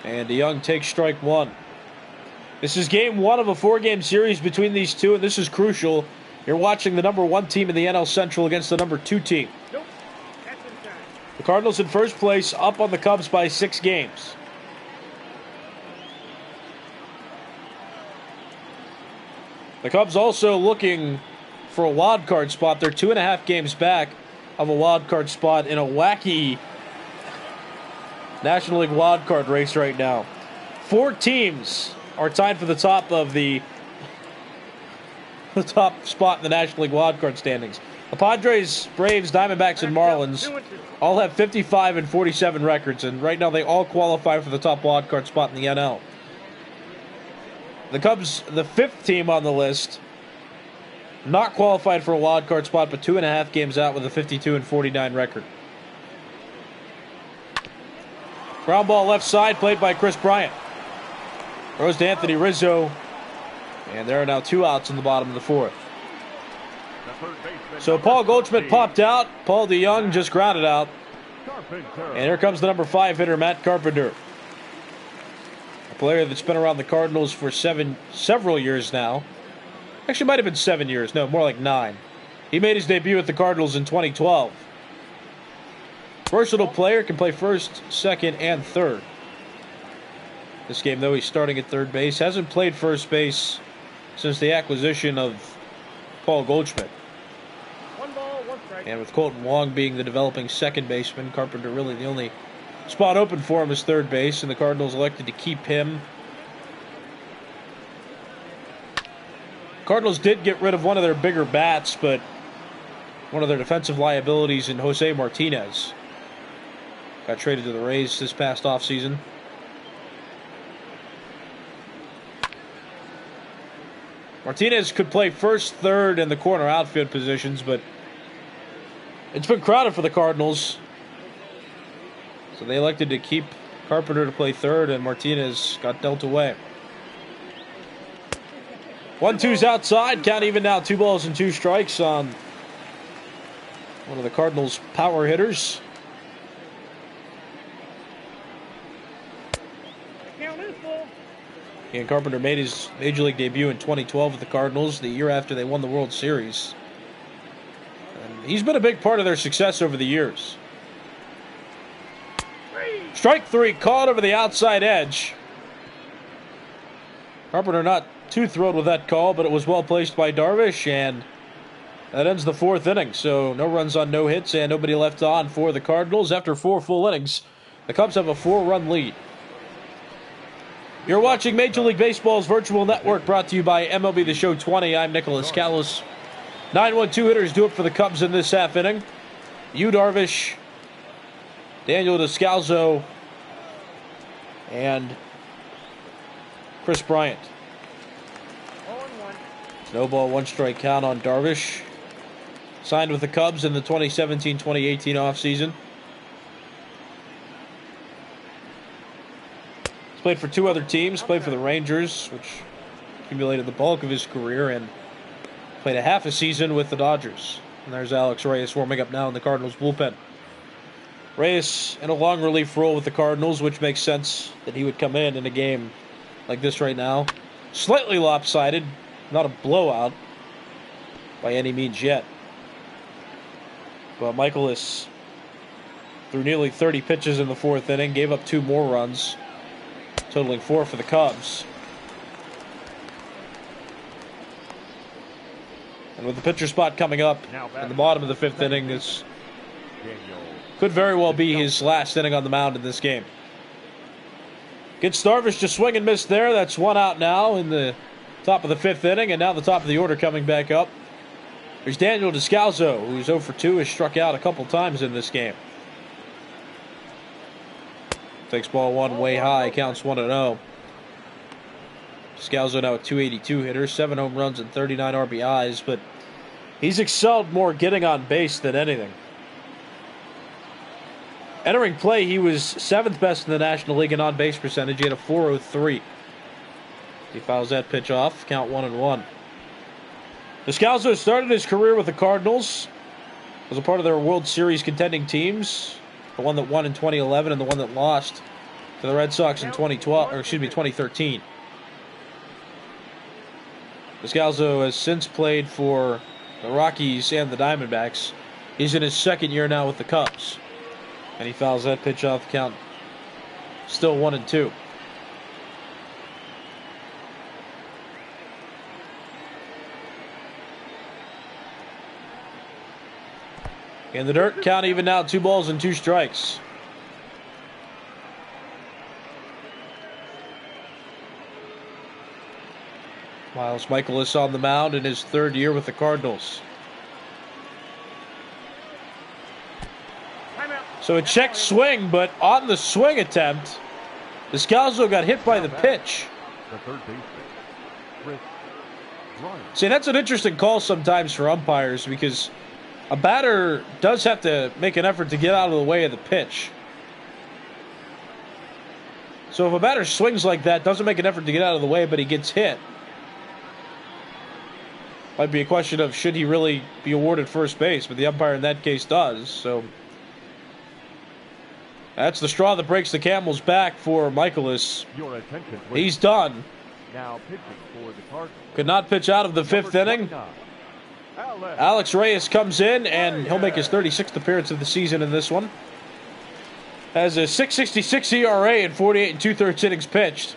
And DeJong takes strike 1. This is game 1 of a 4-game series between these two, and this is crucial. You're watching the number 1 team in the NL Central against the number 2 team. The Cardinals in first place, up on the Cubs by 6 games. The Cubs also looking for a wild card spot. They're 2.5 games back of a wild card spot in a wacky National League wild card race right now. 4 teams are tied for the top of the top spot in the National League wild card standings. The Padres, Braves, Diamondbacks, and Marlins all have 55 and 47 records, and right now they all qualify for the top wild card spot in the NL. The Cubs, the 5th team on the list, not qualified for a wild card spot, but 2.5 games out with a 52 and 49 record. Ground ball left side, played by Chris Bryant. Throws to Anthony Rizzo, and there are now 2 outs in the bottom of the 4th. So Paul Goldschmidt popped out. Paul DeJong just grounded out. And here comes the number 5 hitter, Matt Carpenter. A player that's been around the Cardinals for several years now. Actually, might have been 7 years. No, more like 9. He made his debut with the Cardinals in 2012. Versatile player, can play first, second, and third. This game, though, he's starting at third base. Hasn't played first base since the acquisition of Paul Goldschmidt. 1 ball, 1 strike. And with Kolten Wong being the developing second baseman, Carpenter really the only spot open for him is third base, and the Cardinals elected to keep him. Cardinals did get rid of one of their bigger bats, but one of their defensive liabilities in Jose Martinez. Got traded to the Reyes this past offseason. Martinez could play first, third, and the corner outfield positions, but it's been crowded for the Cardinals. So they elected to keep Carpenter to play third, and Martinez got dealt away. 1-2's outside. Count even now. 2 balls and 2 strikes on one of the Cardinals' power hitters. Count is full. And Carpenter made his Major League debut in 2012 with the Cardinals, the year after they won the World Series. And he's been a big part of their success over the years. Strike 3, caught over the outside edge. Carpenter not too thrilled with that call, but it was well placed by Darvish, and that ends the 4th inning. So no runs on no hits and nobody left on for the Cardinals. After 4 full innings, the Cubs have a 4-run lead. You're watching Major League Baseball's virtual network, brought to you by MLB The Show 20. I'm Nicholas Callis. 9-1-2 hitters do it for the Cubs in this half inning. Yu Darvish, Daniel Descalso, and Chris Bryant. 0-1. No ball, 1 strike count on Darvish. Signed with the Cubs in the 2017-2018 offseason. He's played for 2 other teams. Played for the Rangers, which accumulated the bulk of his career, and played a half a season with the Dodgers. And there's Alex Reyes warming up now in the Cardinals bullpen. Reyes in a long relief role with the Cardinals, which makes sense that he would come in a game like this right now. Slightly lopsided, not a blowout by any means yet. But Michaelis threw nearly 30 pitches in the 4th inning, gave up 2 more runs, totaling 4 for the Cubs. And with the pitcher spot coming up in the bottom of the 5th inning, this could very well be his last inning on the mound in this game. Gets Darvish to swing and miss there. That's 1 out now in the top of the 5th inning, and now the top of the order coming back up. There's Daniel Descalso, who's 0 for 2, has struck out a couple times in this game. Takes ball 1 way high, counts 1-0. Descalso now a 282 hitter, 7 home runs and 39 RBIs, but he's excelled more getting on base than anything. Entering play, he was 7th best in the National League in on-base percentage. He had a 403. He fouls that pitch off. Count 1-1. Descalso started his career with the Cardinals. Was a part of their World Series contending teams. The one that won in 2011 and the one that lost to the Red Sox in 2013. Descalso has since played for the Rockies and the Diamondbacks. He's in his 2nd year now with the Cubs. And he fouls that pitch off. Count still 1-2. In the dirt, count even now, 2 balls and 2 strikes. Miles Michaelis on the mound in his 3rd year with the Cardinals. So a check swing, but on the swing attempt, Descalso got hit by the pitch. The third baseman, Bryant. See, that's an interesting call sometimes for umpires because a batter does have to make an effort to get out of the way of the pitch. So if a batter swings like that, doesn't make an effort to get out of the way, but he gets hit, might be a question of should he really be awarded first base, but the umpire in that case does. So that's the straw that breaks the camel's back for Michaelis. Your attention, please. He's done. Now pitching for the Cardinals. Could not pitch out of the 5th inning. Alex Reyes comes in, and he'll make his 36th appearance of the season in this one. Has a 6.66 ERA and 48 2/3 innings pitched.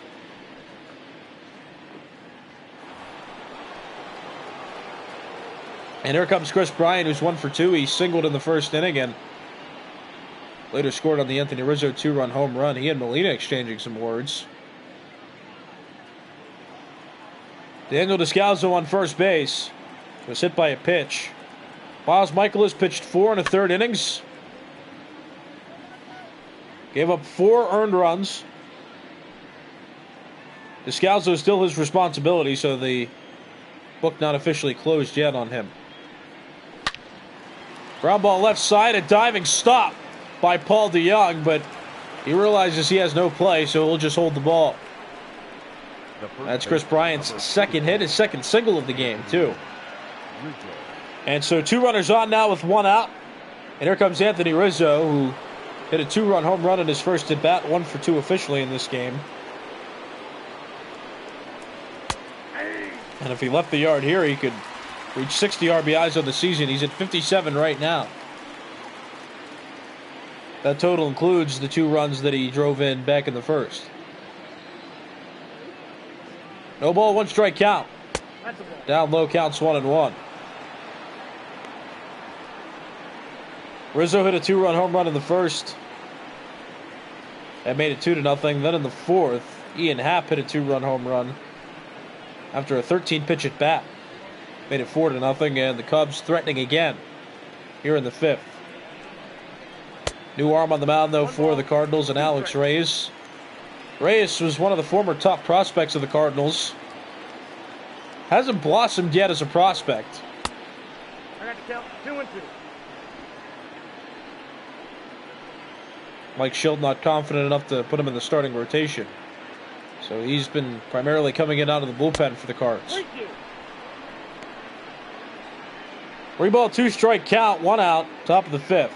And here comes Chris Bryant, who's 1 for 2. He singled in the 1st inning and later scored on the Anthony Rizzo 2-run home run. He and Molina exchanging some words. Daniel Descalso on first base was hit by a pitch. Miles Michaelis pitched 4 1/3 innings. Gave up 4 earned runs. Descalso is still his responsibility, so the book not officially closed yet on him. Ground ball left side, a diving stop by Paul DeYoung, but he realizes he has no play, so he'll just hold the ball. That's Chris Bryant's 2nd hit, his 2nd single of the game, too. And so 2 runners on now with 1 out. And here comes Anthony Rizzo, who hit a 2-run home run in his first at bat, 1 for 2 officially in this game. And if he left the yard here, he could reach 60 RBIs on the season. He's at 57 right now. That total includes the 2 runs that he drove in back in the 1st. No ball, 1 strike count. Down low, counts 1-1. Rizzo hit a 2-run home run in the 1st. That made it 2-0. Then in the 4th, Ian Happ hit a 2-run home run after a 13-pitch at bat. Made it 4-0, and the Cubs threatening again here in the 5th. New arm on the mound, though, for the Cardinals, and Alex Reyes. Reyes was one of the former top prospects of the Cardinals. Hasn't blossomed yet as a prospect. I got to count 2-2. Mike Schilt not confident enough to put him in the starting rotation. So he's been primarily coming in out of the bullpen for the Cards. 3 ball, 2 strike count, 1 out, top of the 5th.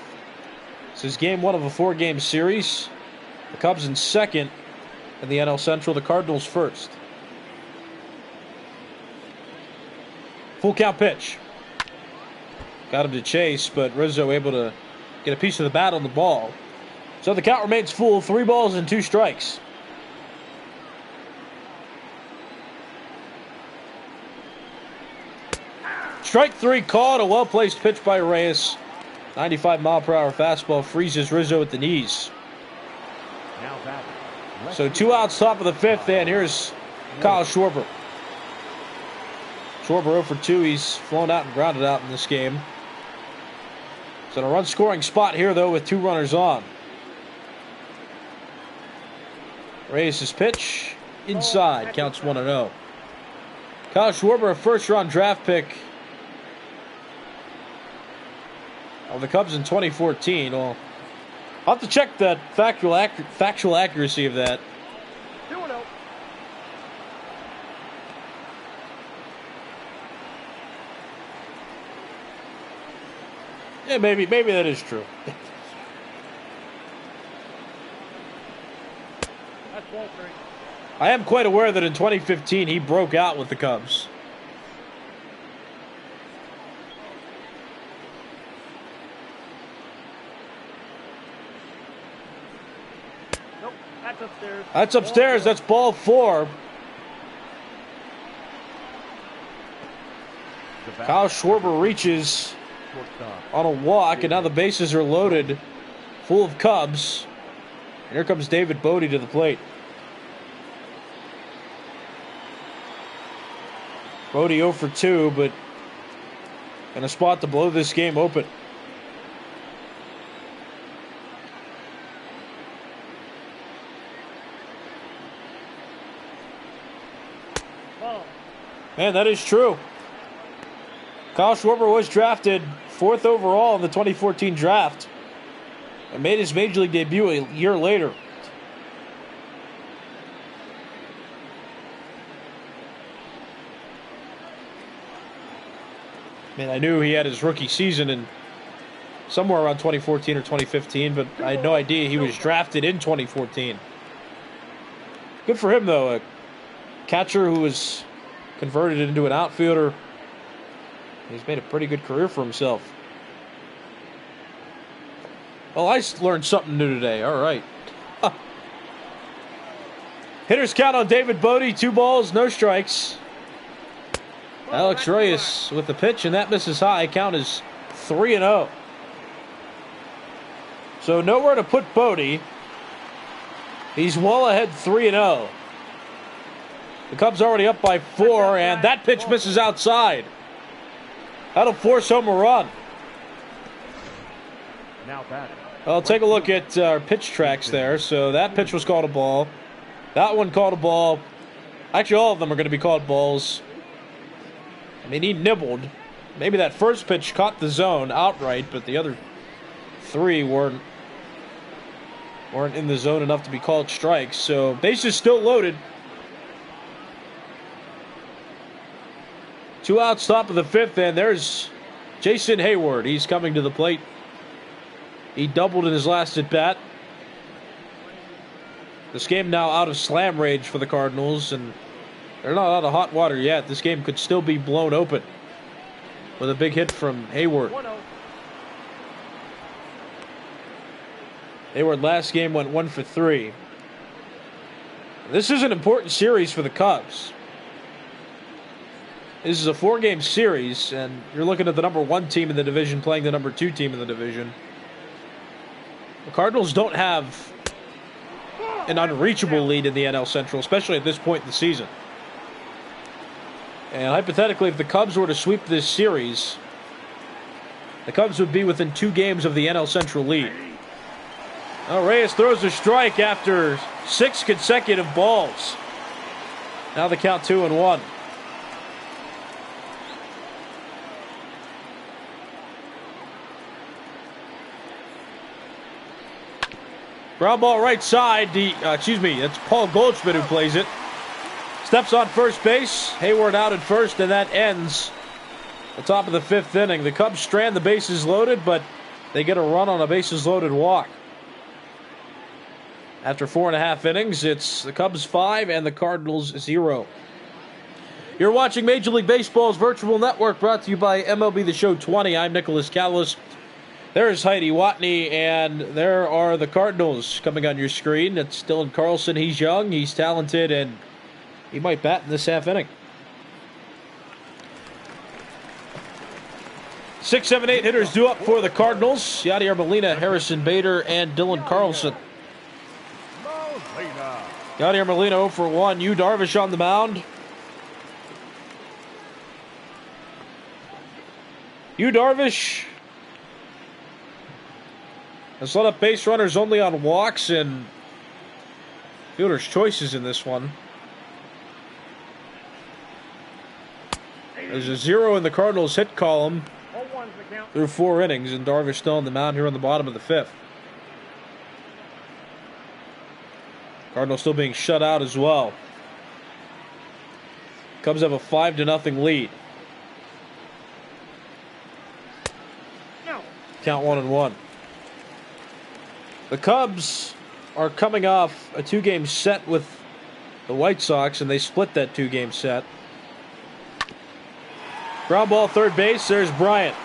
This is game 1 of a 4-game series. The Cubs in 2nd in the NL Central, the Cardinals 1st. Full count pitch. Got him to chase, but Rizzo able to get a piece of the bat on the ball. So the count remains full, 3 balls and 2 strikes. Strike 3 called, a well-placed pitch by Reyes. 95-mile-per-hour fastball freezes Rizzo at the knees. So 2 outs, top of the 5th, and here's Kyle Schwarber. Schwarber 0 for 2. He's flown out and grounded out in this game. He's in a run-scoring spot here, though, with 2 runners on. Reyes' pitch inside. Counts 1-0. Kyle Schwarber, a first-round draft pick of the Cubs in 2014. Well, I'll have to check that factual accuracy of that. 2-0. Yeah, maybe that is true. That's ball 3. I am quite aware that in 2015 he broke out with the Cubs. Nope, that's upstairs. That's upstairs. That's ball 4. Kyle Schwarber reaches on a walk, and now the bases are loaded, full of Cubs. And here comes David Bodie to the plate. Bodie 0 for 2, but in a spot to blow this game open. Ball. Man, that is true. Kyle Schwarber was drafted 4th overall in the 2014 draft and made his Major League debut a year later. Man, I knew he had his rookie season in somewhere around 2014 or 2015, but I had no idea he was drafted in 2014. Good for him, though. A catcher who was converted into an outfielder. He's made a pretty good career for himself. Well, I learned something new today. All right. Hitters count on David Bodie. 2 balls, no strikes. Alex Reyes with the pitch, and that misses high. Count is 3-0. So nowhere to put Bodie. He's well ahead 3-0. The Cubs already up by 4, and that pitch misses outside. That'll force home a run. Now batting. I'll take a look at our pitch tracks there. So that pitch was called a ball. That one called a ball. Actually, all of them are going to be called balls. I mean, he nibbled. Maybe that first pitch caught the zone outright, but the other 3 weren't in the zone enough to be called strikes. So bases still loaded. 2 outs, top of the 5th, and there's Jason Hayward. He's coming to the plate. He doubled in his last at bat. This game now out of slam range for the Cardinals, and they're not out of hot water yet. This game could still be blown open with a big hit from Hayward. 1-0. Hayward last game went 1 for 3. This is an important series for the Cubs. This is a 4-game series, and you're looking at the number 1 team in the division playing the number 2 team in the division. The Cardinals don't have an unreachable lead in the NL Central, especially at this point in the season. And hypothetically, if the Cubs were to sweep this series, the Cubs would be within 2 games of the NL Central lead. Now Reyes throws a strike after 6 consecutive balls. Now the count 2-1. Ground ball right side. That's Paul Goldschmidt who plays it. Steps on first base. Hayward out at first, and that ends the top of the 5th inning. The Cubs strand the bases loaded, but they get a run on a bases loaded walk. After 4.5 innings, it's the Cubs 5 and the Cardinals 0. You're watching Major League Baseball's virtual network, brought to you by MLB The Show 20. I'm Nicholas Callis. There's Heidi Watney, and there are the Cardinals coming on your screen. It's Dylan Carlson. He's young, he's talented, and he might bat in this half inning. 6, 7, 8 hitters due up for the Cardinals. Yadier Molina, Harrison Bader, and Dylan Carlson. Yadier Molina 0 for 1. Yu Darvish on the mound. Yu Darvish has let up base runners only on walks and fielder's choices in this one. There's a 0 in the Cardinals hit column 0-1's the count. through 4 innings, and Darvish still on the mound here on the bottom of the 5th. Cardinals still being shut out as well. Cubs have a 5-0 lead. No. Count 1-1. The Cubs are coming off a 2-game set with the White Sox, and they split that 2-game set. Ground ball third base. There's Bryant.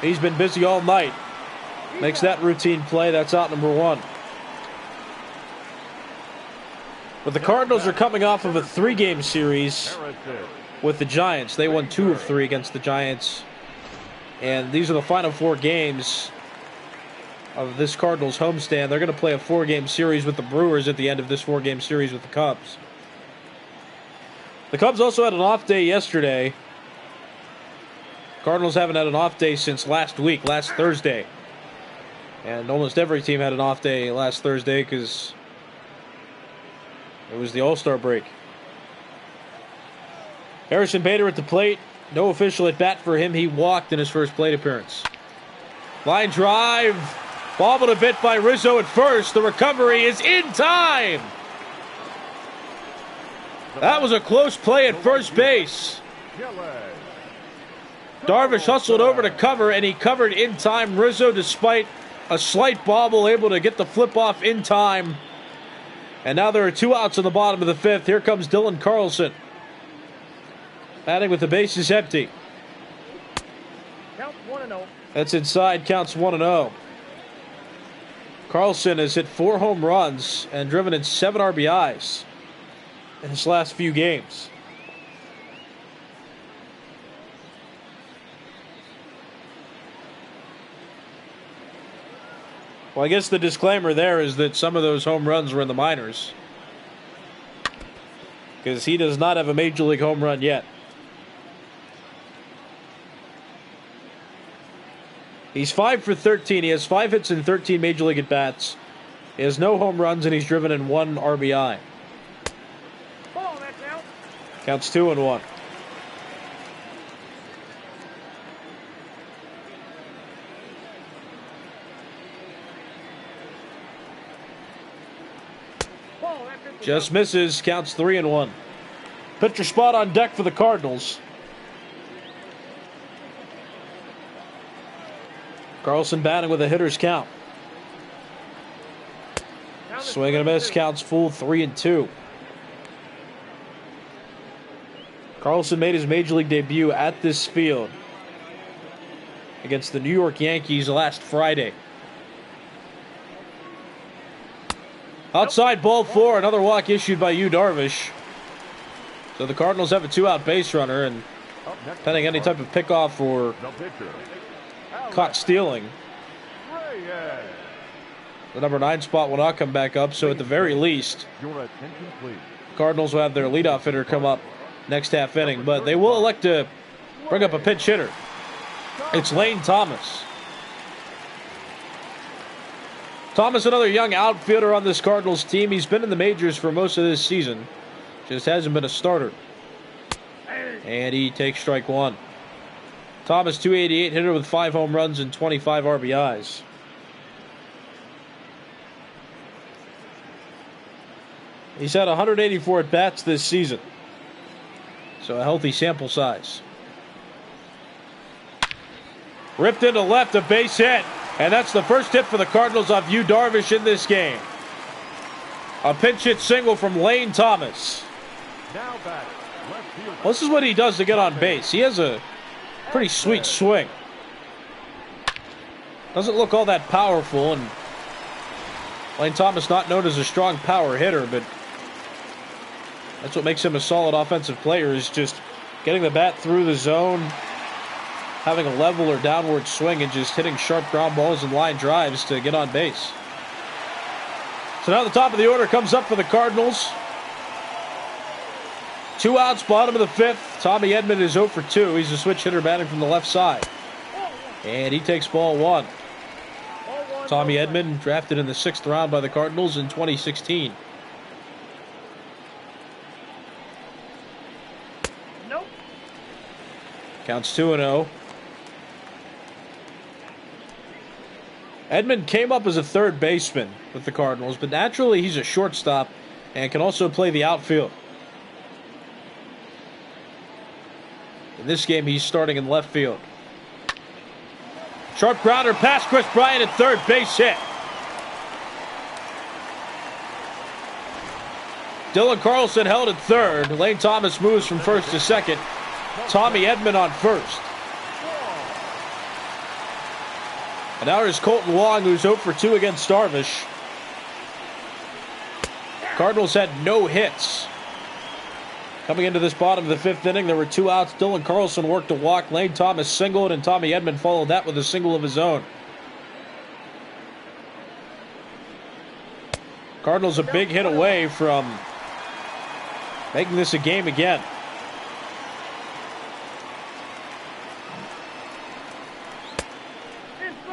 He's been busy all night. Makes that routine play. That's out number 1. But the Cardinals are coming off of a 3-game series with the Giants. They won 2 of 3 against the Giants. And these are the final 4 games of this Cardinals homestand. They're going to play a 4-game series with the Brewers at the end of this 4-game series with the Cubs. The Cubs also had an off day yesterday. Cardinals haven't had an off day since last week, last Thursday. And almost every team had an off day last Thursday because it was the All-Star break. Harrison Bader at the plate. No official at bat for him. He walked in his first plate appearance. Line drive. Bobbled a bit by Rizzo at first. The recovery is in time. That was a close play at first base. Darvish hustled over to cover, and he covered in time. Rizzo, despite a slight bobble, able to get the flip off in time. And now there are 2 outs in the bottom of the 5th. Here comes Dylan Carlson, batting with the bases empty. Count 1-0. That's inside, counts 1-0. Carlson has hit 4 home runs and driven in 7 RBIs in his last few games. Well, I guess the disclaimer there is that some of those home runs were in the minors, because he does not have a major league home run yet. He's 5 for 13. He has 5 hits and 13 major league at-bats. He has no home runs, and he's driven in 1 RBI. Ball, that's out. Counts 2-1. Ball, that's it. Just misses, counts 3-1. Pitcher spot on deck for the Cardinals. Carlson batting with a hitter's count. Swing and a miss, counts full 3-2. Carlson made his major league debut at this field against the New York Yankees last Friday. Outside ball 4, another walk issued by Darvish. So the Cardinals have a 2-out base runner, and pending any type of pickoff or caught stealing, the number 9 spot will not come back up. So at the very least, Cardinals will have their leadoff hitter come up next half inning, but they will elect to bring up a pinch hitter. It's Lane Thomas. Thomas, another young outfielder on this Cardinals team. He's been in the majors for most of this season, just hasn't been a starter. And he takes strike 1. Thomas, 288 hitter with 5 home runs and 25 RBIs. He's had 184 at-bats this season, so a healthy sample size. Ripped into left, a base hit, and that's the first hit for the Cardinals off Darvish in this game. A pinch hit single from Lane Thomas. Well, this is what he does to get on base. He has a pretty sweet swing. Doesn't look all that powerful, and Lane Thomas not known as a strong power hitter, but that's what makes him a solid offensive player, is just getting the bat through the zone, having a level or downward swing, and just hitting sharp ground balls and line drives to get on base. So now the top of the order comes up for the Cardinals. 2 outs, bottom of the 5th. Tommy Edman is 0 for 2. He's a switch hitter batting from the left side. And he takes ball 1. Tommy Edman, drafted in the 6th round by the Cardinals in 2016. Nope. Counts 2-0. Edman came up as a third baseman with the Cardinals, but naturally he's a shortstop and can also play the outfield. In this game, he's starting in left field. Sharp grounder past Chris Bryant at third, base hit. Dylan Carlson held at third. Lane Thomas moves from first to second. Tommy Edman on first. And now here's Kolten Wong, who's 0 for 2 against Darvish. Cardinals had no hits. Coming into this bottom of the fifth inning, there were 2 outs. Dylan Carlson worked a walk. Lane Thomas singled, and Tommy Edman followed that with a single of his own. Cardinals a big hit away from making this a game again.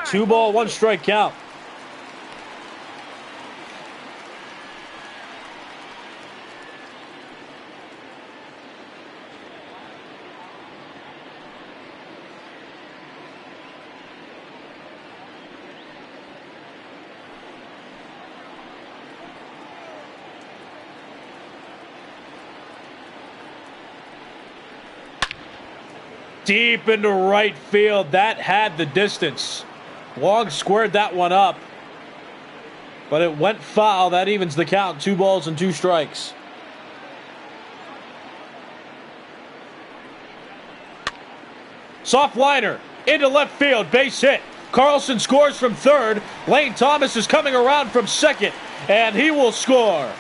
2 ball, 1 strike count. Deep into right field. That had the distance. Wong squared that one up, but it went foul. That evens the count. 2 balls and 2 strikes. Soft liner into left field. Base hit. Carlson scores from third. Lane Thomas is coming around from second, and he will score.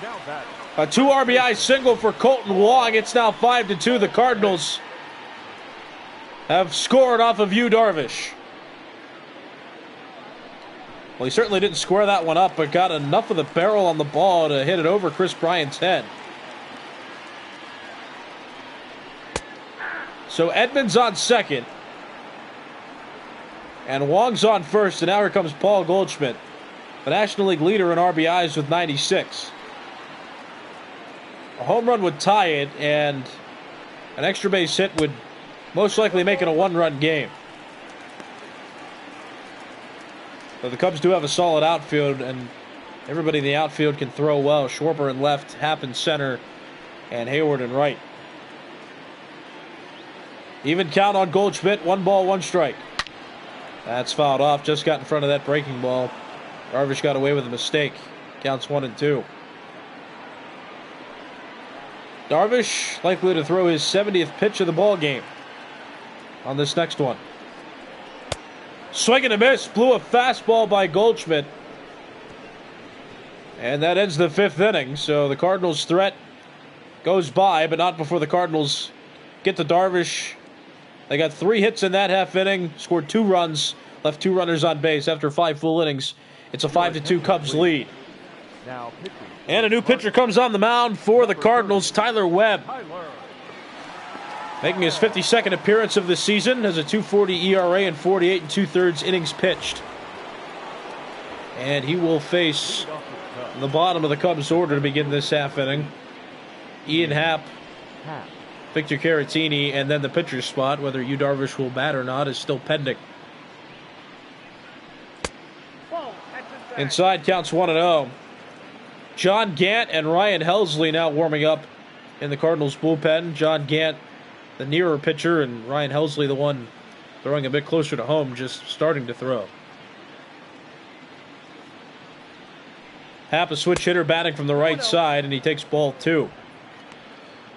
Now back. A 2 RBI single for Kolten Wong. It's now 5-2. The Cardinals have scored off of Darvish. Well, he certainly didn't square that one up, but got enough of the barrel on the ball to hit it over Chris Bryant's head. So Edman's on second, and Wong's on first, and now here comes Paul Goldschmidt, the National League leader in RBIs with 96. A home run would tie it, and an extra base hit would most likely make it a 1-run game. But the Cubs do have a solid outfield, and everybody in the outfield can throw well. Schwarber in left, Happ in center, and Hayward in right. Even count on Goldschmidt. 1 ball, 1 strike. That's fouled off. Just got in front of that breaking ball. Darvish got away with a mistake. Counts 1-2. Darvish likely to throw his 70th pitch of the ball game on this next one. Swing and a miss. Blew a fastball by Goldschmidt. And that ends the 5th inning. So the Cardinals' threat goes by, but not before the Cardinals get to Darvish. They got 3 hits in that half inning, scored 2 runs, left 2 runners on base after 5 full innings. It's a 5-2 Cubs lead. Now pitching. And a new pitcher comes on the mound for the Cardinals, Tyler Webb. Making his 52nd appearance of the season, has a 2.40 ERA and 48 2/3 innings pitched. And he will face the bottom of the Cubs order to begin this half inning. Ian Happ, Victor Caratini, and then the pitcher's spot. Whether Darvish will bat or not is still pending. Inside counts 1-0. John Gant and Ryan Helsley now warming up in the Cardinals bullpen. John Gant, the nearer pitcher, and Ryan Helsley, the one throwing a bit closer to home, just starting to throw. Happ, a switch hitter, batting from the right side, and he takes ball 2.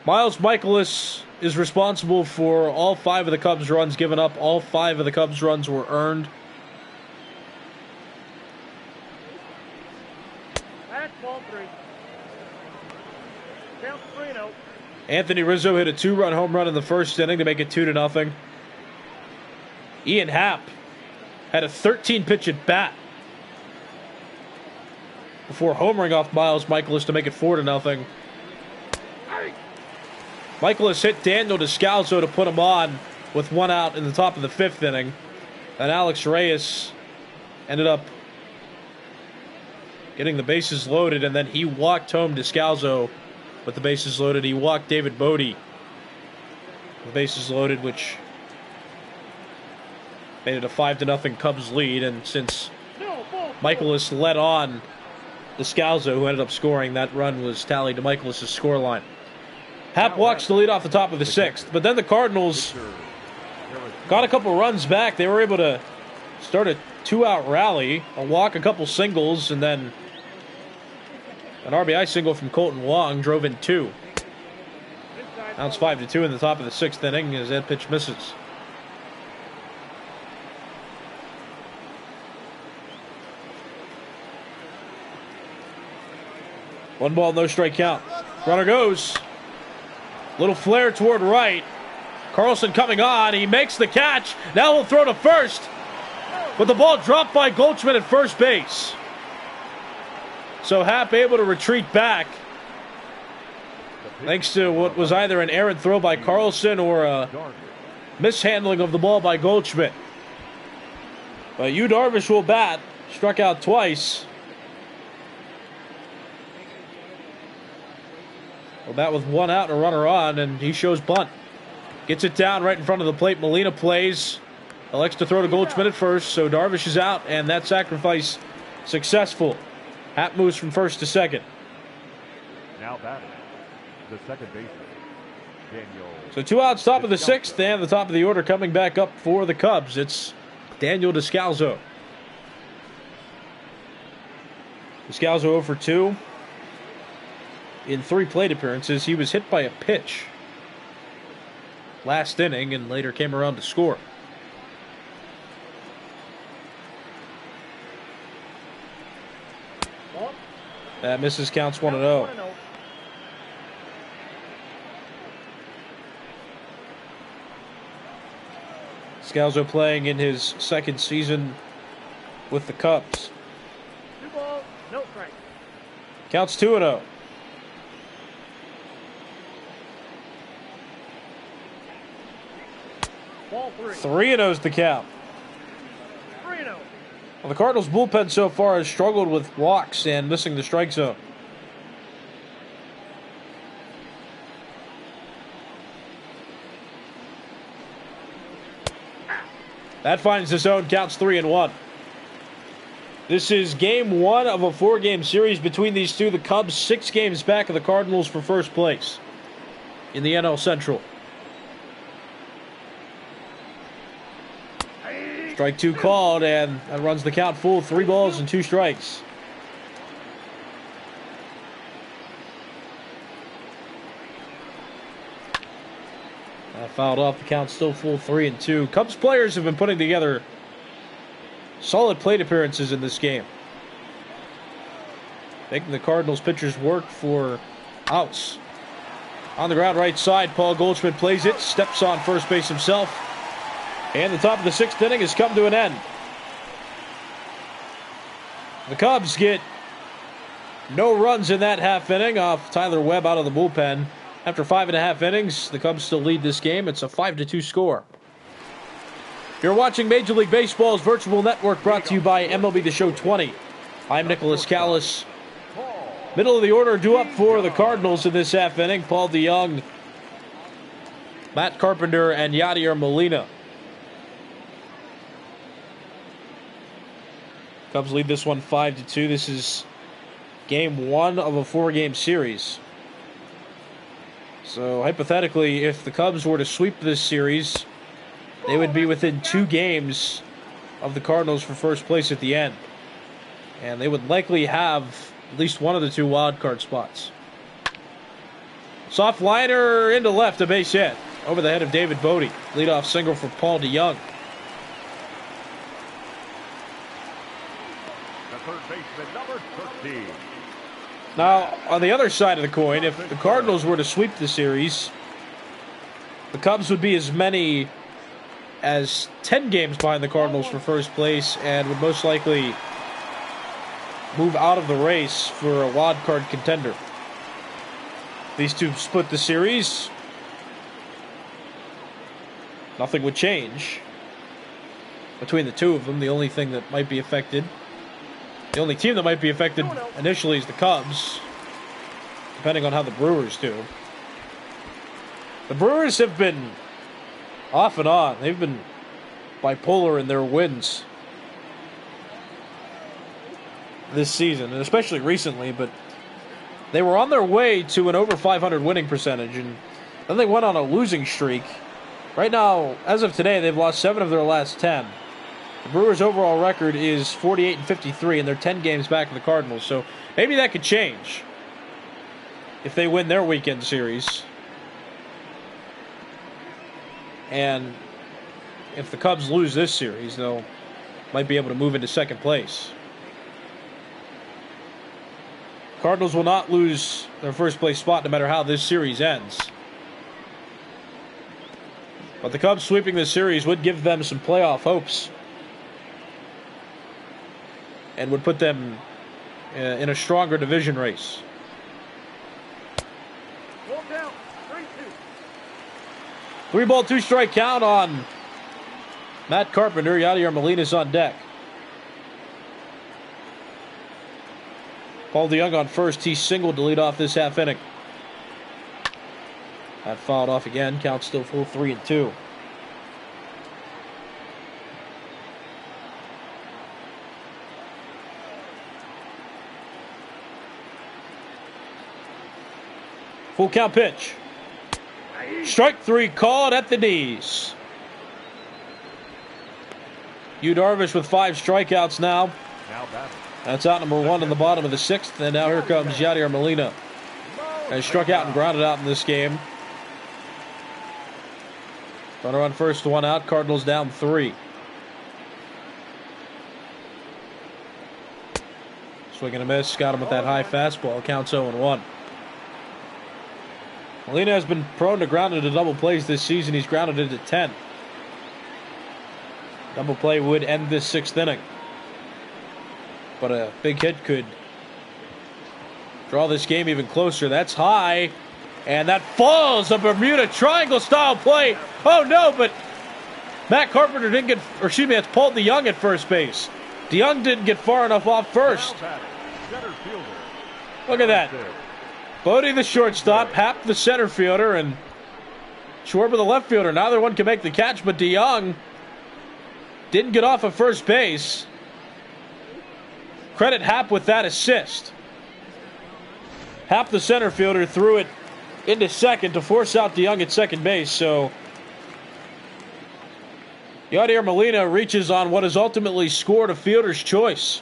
Miles Michaelis is responsible for all 5 of the Cubs' runs given up. All 5 of the Cubs' runs were earned. That's ball 3. Count 3-0. Anthony Rizzo hit a 2-run home run in the first inning to make it 2-0. Ian Happ had a 13-pitch at bat before homering off Miles Michaelis to make it 4-0. Michaelis hit Daniel Descalso to put him on with 1 out in the top of the 5th inning. And Alex Reyes ended up getting the bases loaded, and then he walked home Descalso with the bases loaded. He walked David Bodie. The bases loaded, which made it a 5-0 Cubs lead. And since Michaelis led on Descalso, who ended up scoring, that run was tallied to Michaelis' scoreline. Happ walks the lead off the top of the 6th, but then the Cardinals got a couple runs back. They were able to start a 2-out rally, a walk, a couple singles, and then an RBI single from Kolten Wong drove in 2. Now it's 5-2 in the top of the 6th inning as that pitch misses. One ball, no strike count. Runner goes. Little flare toward right. Carlson coming on. He makes the catch. Now he'll throw to first. But the ball dropped by Goldschmidt at first base. So Happ able to retreat back, thanks to what was either an errant throw by Carlson or a mishandling of the ball by Goldschmidt. But Darvish will bat. Struck out twice. Will bat with 1 out and a runner on, and he shows bunt. Gets it down right in front of the plate. Molina plays. Elects to throw to Goldschmidt at first, so Darvish is out, and that sacrifice successful. Happ moves from first to second. Now batting, the second baseman, Daniel. So 2 outs, top of the 6th, and the top of the order coming back up for the Cubs. It's Descalso. Descalso 0 for 2. In 3 plate appearances, he was hit by a pitch last inning and later came around to score. That misses, counts 1-0. Descalso playing in his 2nd season with the Cubs. 2 balls, no strike. Counts 2-0. Ball 3. 3-0's the count. 3-0. Well, the Cardinals bullpen so far has struggled with walks and missing the strike zone. That finds the zone, counts 3-1. This is game 1 of a 4-game series between these two. The Cubs 6 games back of the Cardinals for first place in the NL Central. Strike 2 called, and that runs the count full. 3 balls and 2 strikes. Fouled off, the count still full, 3-2. Cubs players have been putting together solid plate appearances in this game, making the Cardinals pitchers work for outs. On the ground right side, Paul Goldschmidt plays it, steps on first base himself, and the top of the 6th inning has come to an end. The Cubs get no runs in that half inning off Tyler Webb out of the bullpen. After 5.5 innings, the Cubs still lead this game. It's a 5-2 score. You're watching Major League Baseball's virtual network, brought to you by MLB The Show 20. I'm Nicholas Callis. Middle of the order due up for the Cardinals in this half inning. Paul DeYoung, Matt Carpenter, and Yadier Molina. Cubs lead this one 5-2. This is game 1 of a 4-game series. So hypothetically, if the Cubs were to sweep this series, they would be within 2 games of the Cardinals for first place at the end. And they would likely have at least one of the 2 wild card spots. Soft liner into left, a base hit over the head of David Bodie. Leadoff single for Paul DeYoung. The third baseman, number 13. Now, on the other side of the coin, if the Cardinals were to sweep the series, the Cubs would be as many as 10 games behind the Cardinals for first place and would most likely move out of the race for a wild card contender. These two split the series. Nothing would change between the two of them. The only thing that might be affected, the only team that might be affected initially is the Cubs. depending on how the Brewers do. The Brewers have been off and on. They've been bipolar in their wins this season, and especially recently, but they were on their way to an over 500 winning percentage, and then they went on a losing streak. Right now, as of today, they've lost 7 of their last 10. The Brewers' overall record is 48-53, and they're 10 games back of the Cardinals, so maybe that could change if they win their weekend series. And if the Cubs lose this series, they'll might be able to move into second place. Cardinals will not lose their first place spot no matter how this series ends. But the Cubs sweeping this series would give them some playoff hopes and would put them in a stronger division race. 3-ball, 2-strike count on Matt Carpenter. Yadier Molina's on deck. Paul DeJong on first. He singled to lead off this half inning. That fouled off again. Count still full 3-2. Full count pitch. Strike 3 called at the knees. Darvish with 5 strikeouts now. That's out number 1 in the bottom of the 6th. And now here comes Yadier Molina. Has struck out and grounded out in this game. Runner on first, 1 out. Cardinals down 3. Swing and a miss. Got him with that high fastball. Counts 0-1. Molina has been prone to grounded to double plays this season. He's grounded into 10. Double play would end this 6th inning. But a big hit could draw this game even closer. That's high. And that falls. A Bermuda Triangle style play. Oh no, but Matt Carpenter didn't get, or excuse me, that's Paul DeJong at first base. DeJong didn't get far enough off first. Look at that. Bodie the shortstop, Happ the center fielder, and Schwarber the left fielder. Neither one can make the catch, but DeJong didn't get off of first base. Credit Happ with that assist. Happ the center fielder threw it into second to force out DeJong at second base. So Yadier Molina reaches on what is ultimately scored a fielder's choice.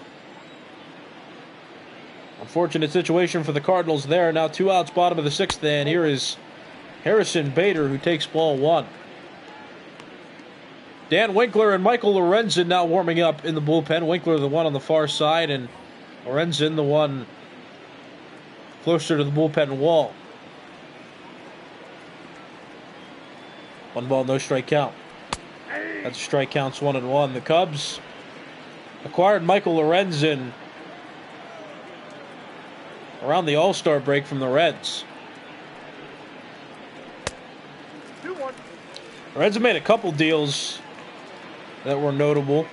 Unfortunate situation for the Cardinals there. Now 2 outs, bottom of the 6th, and here is Harrison Bader, who takes ball 1. Dan Winkler and Michael Lorenzen now warming up in the bullpen. Winkler the one on the far side, and Lorenzen the one closer to the bullpen wall. 1 ball, no strike count. That's strike counts 1-1. The Cubs acquired Michael Lorenzen around the All-Star break from the Reds. The Reds have made a couple deals that were notable.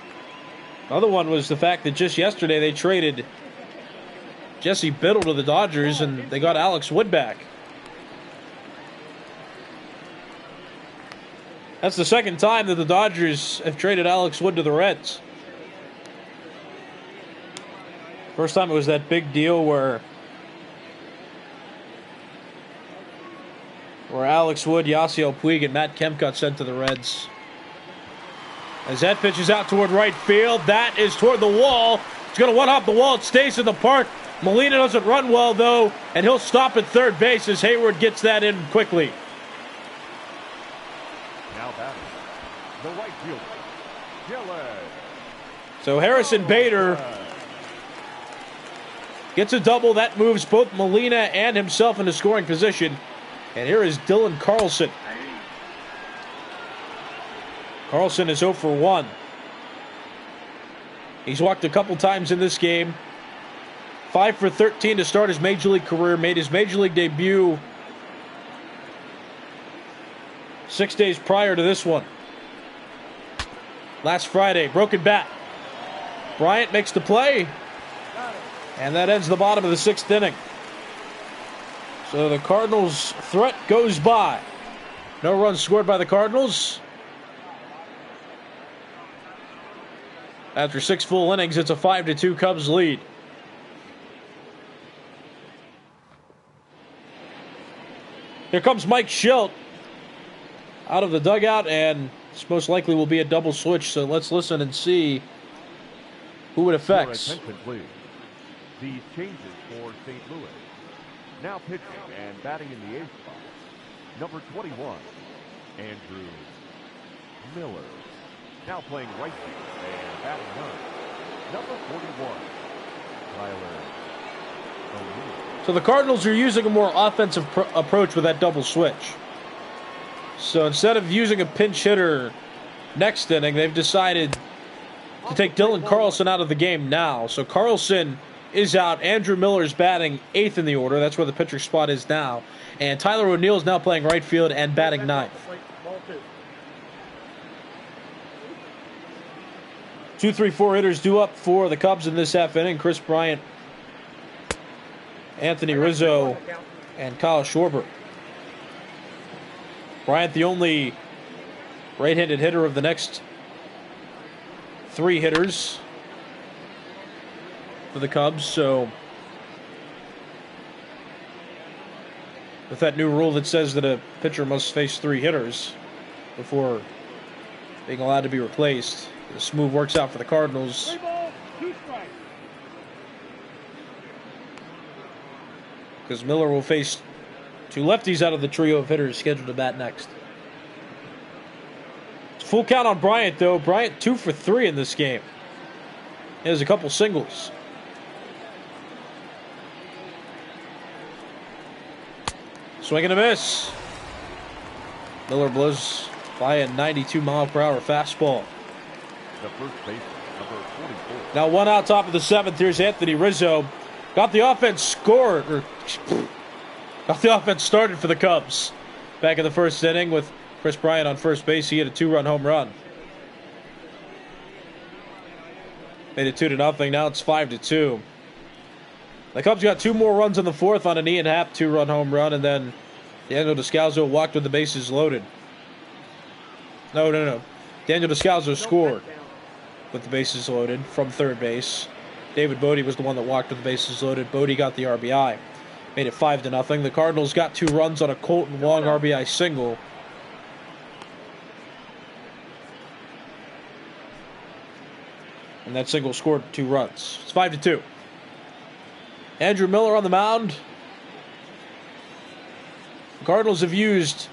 Another one was the fact that just yesterday they traded Jesse Biddle to the Dodgers and they got Alex Wood back. That's the second time that the Dodgers have traded Alex Wood to the Reds. First time it was that big deal where Alex Wood, Yasiel Puig, and Matt Kemp got sent to the Reds. As that pitch is out toward right field, that is toward the wall. It's going to one-hop the wall. It stays in the park. Molina doesn't run well, though, and he'll stop at third base as Hayward gets that in quickly. Now batting, the right fielder, Gillette. So Harrison Bader gets a double. That moves both Molina and himself into scoring position. And here is Dylan Carlson. Carlson is 0 for 1. He's walked a couple times in this game. 5 for 13 to start his Major League career. Made his Major League debut 6 days prior to this one. Last Friday, broken bat. Bryant makes the play. And that ends the bottom of the 6th inning. So the Cardinals' threat goes by. No runs scored by the Cardinals. After 6 full innings, it's a 5-2 Cubs lead. Here comes Mike Schilt out of the dugout, and this most likely will be a double switch, so let's listen and see who it affects. Your attention, please. These changes for St. Louis. Now pitching and batting in the eighth spot, number 21, Andrew Miller. Now playing right field and batting ninth, number 41, Tyler O'Neill. So the Cardinals are using a more offensive approach with that double switch. So instead of using a pinch hitter next inning, they've decided to take Dylan Carlson out of the game now. So Carlson is out. Andrew Miller's batting 8th in the order. That's where the pitcher spot is now. And Tyler O'Neill is now playing right field and batting 9th. 2, 3, 4 hitters due up for the Cubs in this half inning. Chris Bryant, Anthony Rizzo, and Kyle Schwarber. Bryant, the only right-handed hitter of the next 3 hitters for the Cubs. So with that new rule that says that a pitcher must face 3 hitters before being allowed to be replaced, this move works out for the Cardinals. 3 balls, 2 strikes. Because Miller will face 2 lefties out of the trio of hitters scheduled to bat next. It's full count on Bryant, though. Bryant 2 for 3 in this game. He has a couple singles. Swing and a miss. Miller blows by a 92-mile-per-hour fastball. The first baseman, number 44. Now 1 out, top of the 7th. Here's Anthony Rizzo. Got the offense started for the Cubs. Back in the first inning with Chris Bryant on first base. He hit a 2-run home run. Made it 2-0. Now it's 5-2. The Cubs got 2 more runs in the 4th on an Ian Happ 2-run home run, and then Daniel Descalso walked with the bases loaded. No. Daniel Descalso scored with the bases loaded from third base. David Bodie was the one that walked with the bases loaded. Bodie got the RBI. Made it 5-0. The Cardinals got 2 runs on a Kolten Wong RBI single. And that single scored 2 runs. It's 5-2. Andrew Miller on the mound. The Cardinals have used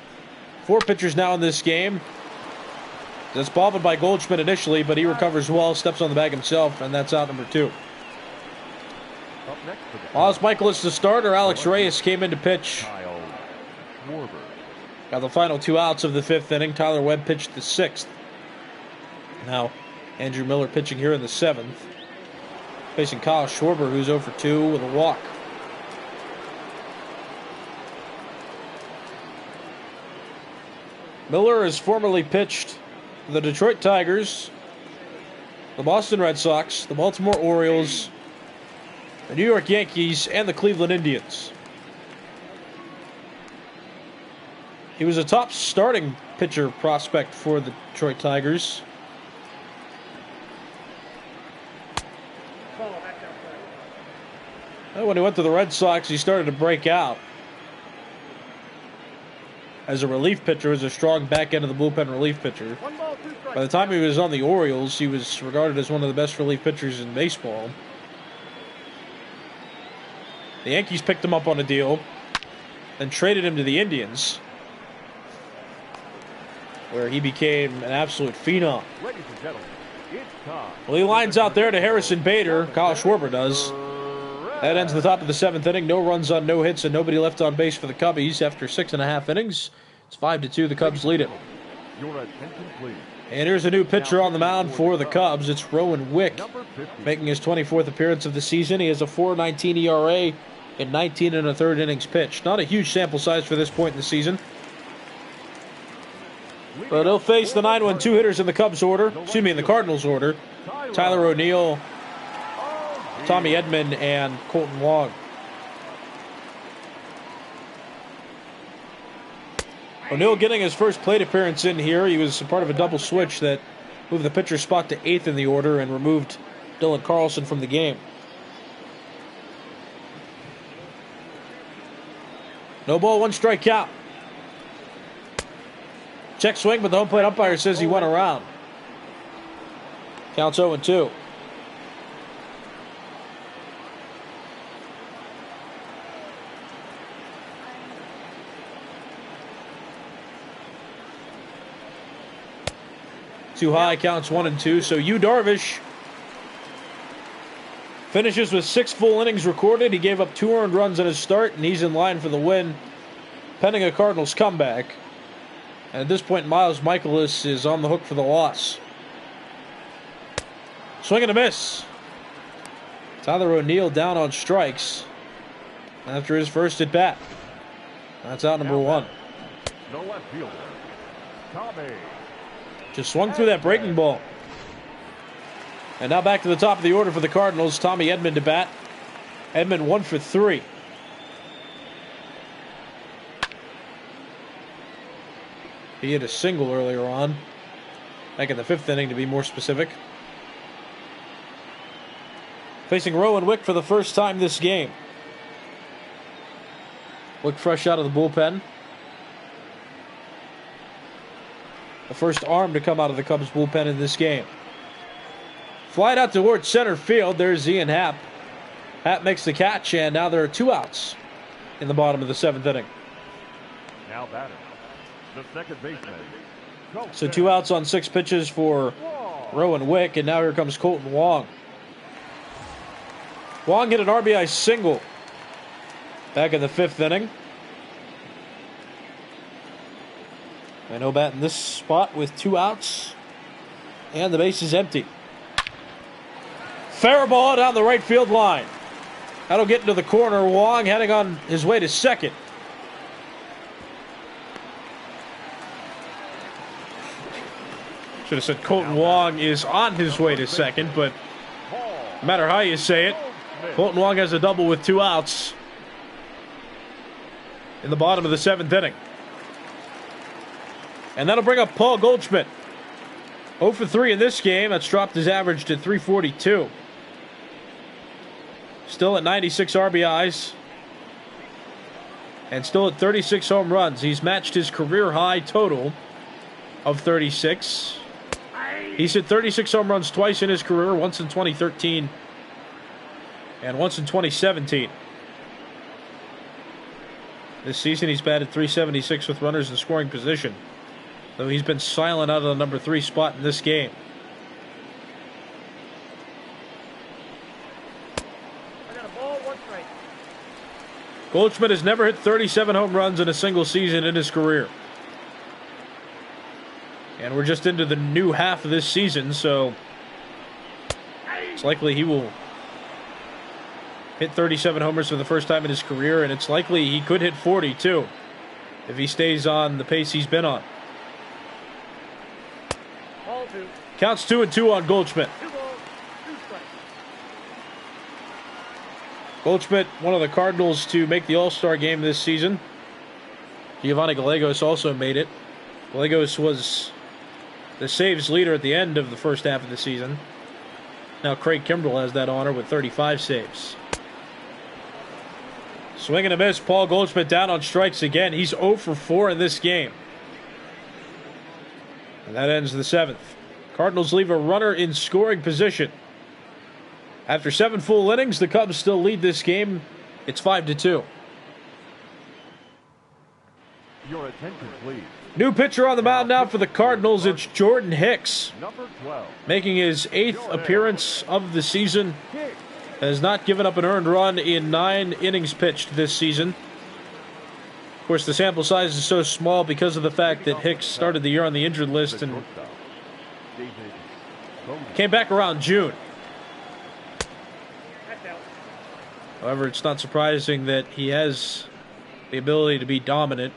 4 pitchers now in this game. That's bobbled by Goldschmidt initially, but he recovers well, steps on the bag himself, and that's out number 2. Miles Michaelis the starter. Alex Reyes came in to pitch. Got the final 2 outs of the 5th inning. Tyler Webb pitched the 6th. Now, Andrew Miller pitching here in the 7th. Facing Kyle Schwarber, who's 0 for 2 with a walk. Miller has formerly pitched for the Detroit Tigers, the Boston Red Sox, the Baltimore Orioles, the New York Yankees, and the Cleveland Indians. He was a top starting pitcher prospect for the Detroit Tigers. And when he went to the Red Sox, he started to break out as a relief pitcher, as a strong back end of the bullpen relief pitcher. 1 ball, 2 strikes. By the time he was on the Orioles, he was regarded as one of the best relief pitchers in baseball. The Yankees picked him up on a deal, then traded him to the Indians, where he became an absolute phenom. Ladies and gentlemen, it's time. Well, he lines out there to Harrison Bader. Kyle Schwarber does. That ends the top of the 7th inning. No runs on no hits and nobody left on base for the Cubbies after 6.5 innings. It's 5-2. The Cubs lead it. Your attention, please. And here's a new pitcher on the mound for the Cubs. It's Rowan Wycked, Number 50. making his 24th appearance of the season. He has a 4.19 ERA in 19 1/3 innings pitched. Not a huge sample size for this point in the season. But he'll face the 9-1-2 hitters in the Cubs order. Excuse me, in the Cardinals order. Tyler O'Neill, Tommy Edman, and Kolten Wong. O'Neill getting his first plate appearance in here. He was a part of a double switch that moved the pitcher's spot to 8th in the order and removed Dylan Carlson from the game. No ball, 1 strike count. Check swing, but the home plate umpire says he went around. Counts 0-2. Too high, counts 1-2. So Darvish finishes with 6 full innings recorded. He gave up 2 earned runs in his start, and he's in line for the win, pending a Cardinals comeback. And at this point, Miles Michaelis is on the hook for the loss. Swing and a miss. Tyler O'Neill down on strikes after his first at bat. That's out number 1. No left fielder, Tommy. Just swung through that breaking ball. And now back to the top of the order for the Cardinals. Tommy Edman to bat. Edman 1 for 3. He hit a single earlier on. Back in the 5th inning, to be more specific. Facing Rowan Wycked for the first time this game. Wycked fresh out of the bullpen. The first arm to come out of the Cubs bullpen in this game. Flied out towards center field. There's Ian Happ. Happ makes the catch, and now there are 2 outs in the bottom of the 7th inning. Now batter, the second baseman. So 2 outs on 6 pitches for Rowan Wycked, and now here comes Kolten Wong. Wong hit an RBI single back in the 5th inning. And no bat in this spot with 2 outs. And the base is empty. Fair ball down the right field line. That'll get into the corner. Wong heading on his way to second. Should have said Kolten Wong is on his way to second, but no matter how you say it, Kolten Wong has a double with 2 outs in the bottom of the 7th inning. And that'll bring up Paul Goldschmidt. 0 for 3 in this game. That's dropped his average to 342. Still at 96 RBIs. And still at 36 home runs. He's matched his career high total of 36. He's hit 36 home runs twice in his career. Once in 2013 and once in 2017. This season he's batted .376 with runners in scoring position, though he's been silent out of the number 3 spot in this game. I got a ball, 1 strike. Goldschmidt has never hit 37 home runs in a single season in his career. And we're just into the new half of this season, so it's likely he will hit 37 homers for the first time in his career, and it's likely he could hit 40 too if he stays on the pace he's been on. Ball 2. Counts 2-2 on Goldschmidt. 2 balls, 2 strikes. Goldschmidt, one of the Cardinals to make the All-Star game this season. Giovanni Gallegos also made it. Gallegos was the saves leader at the end of the first half of the season. Now Craig Kimbrel has that honor with 35 saves. Swing and a miss. Paul Goldschmidt down on strikes again. He's 0 for 4 in this game. And that ends the 7th. Cardinals leave a runner in scoring position. After 7 full innings, the Cubs still lead this game. It's 5-2. Your attention, please. New pitcher on the mound now for the Cardinals. It's Jordan Hicks, Number 12. making his 8th appearance of the season. Has not given up an earned run in 9 innings pitched this season. Of course, the sample size is so small because of the fact that Hicks started the year on the injured list and came back around June. That's out. However, it's not surprising that he has the ability to be dominant.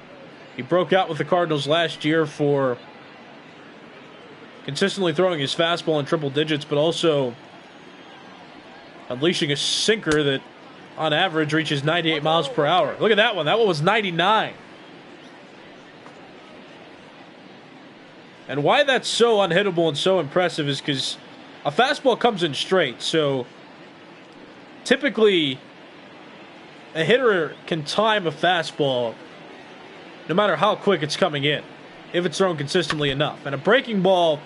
He broke out with the Cardinals last year for consistently throwing his fastball in triple digits, but also unleashing a sinker that, on average, reaches 98 miles per hour. Look at that one. That one was 99. And why that's so unhittable and so impressive is because a fastball comes in straight. So typically, a hitter can time a fastball no matter how quick it's coming in, if it's thrown consistently enough. And a breaking ball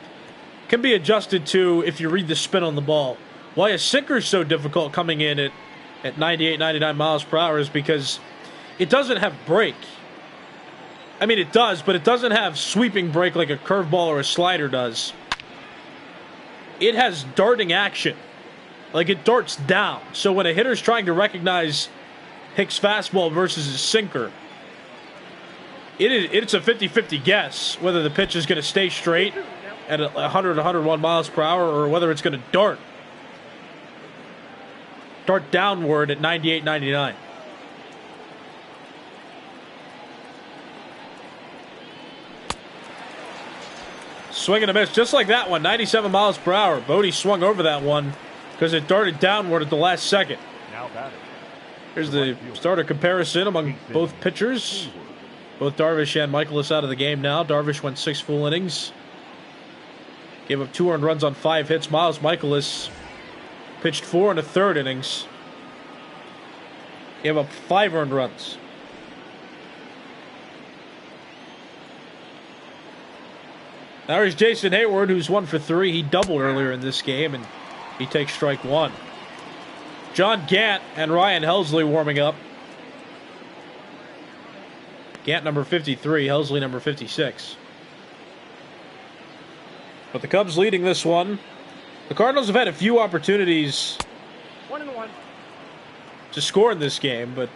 can be adjusted to if you read the spin on the ball. Why a sinker is so difficult coming in at 98, 99 miles per hour is because it doesn't have break. I mean, it does, but it doesn't have sweeping break like a curveball or a slider does. It has darting action. Like, it darts down. So when a hitter's trying to recognize Hicks' fastball versus his sinker, it's a 50-50 guess whether the pitch is going to stay straight at 100, 101 miles per hour or whether it's going to dart downward at 98, 99. Swing and a miss, just like that one, 97 miles per hour. Bodie swung over that one because it darted downward at the last second. Now batting. Here's the starter comparison among both pitchers. Both Darvish and Michaelis out of the game now. Darvish went 6 full innings. Gave up 2 earned runs on 5 hits. Miles Michaelis pitched 4 1/3 innings. Gave up 5 earned runs. Now here's Jason Hayward, who's 1 for 3. He doubled earlier in this game, and he takes strike 1. John Gant and Ryan Helsley warming up. Gant number 53, Helsley number 56. But the Cubs leading this one. The Cardinals have had a few opportunities 1-1 to score in this game, but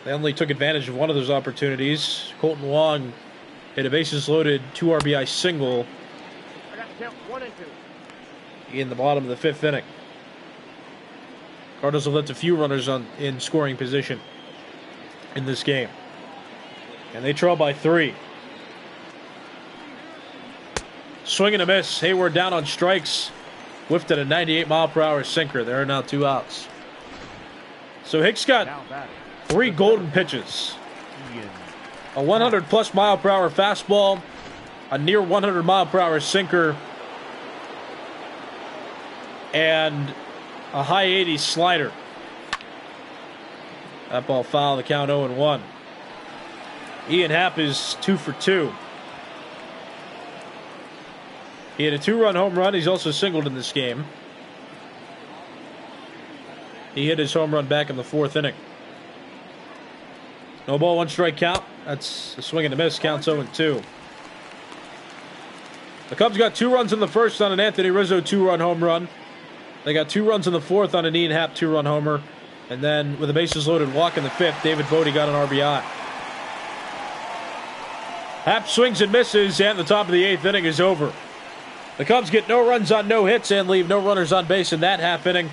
they only took advantage of one of those opportunities. Kolten Wong hit a bases loaded 2 RBI single I got the count 1 and 2. in the bottom of the 5th inning. Cardinals have left a few runners in scoring position in this game. And they trail by 3. Swing and a miss. Hayward down on strikes. Whiffed at a 98 mile per hour sinker. There are now 2 outs. So Hicks got 3 golden pitches. A 100 plus mile per hour fastball, a near 100 mile per hour sinker, and a high 80s slider. That ball foul, the count 0-1. Ian Happ is 2 for 2. He had a 2-run home run. He's also singled in this game. He hit his home run back in the 4th inning. No ball, 1 strike count. That's a swing and a miss. Counts 0-2. The Cubs got 2 runs in the first on an Anthony Rizzo 2-run home run. They got 2 runs in the 4th on an Ian Happ 2-run homer. And then with a bases loaded walk in the 5th, David Bodie got an RBI. Happ swings and misses, and the top of the 8th inning is over. The Cubs get no runs on no hits and leave no runners on base in that half inning.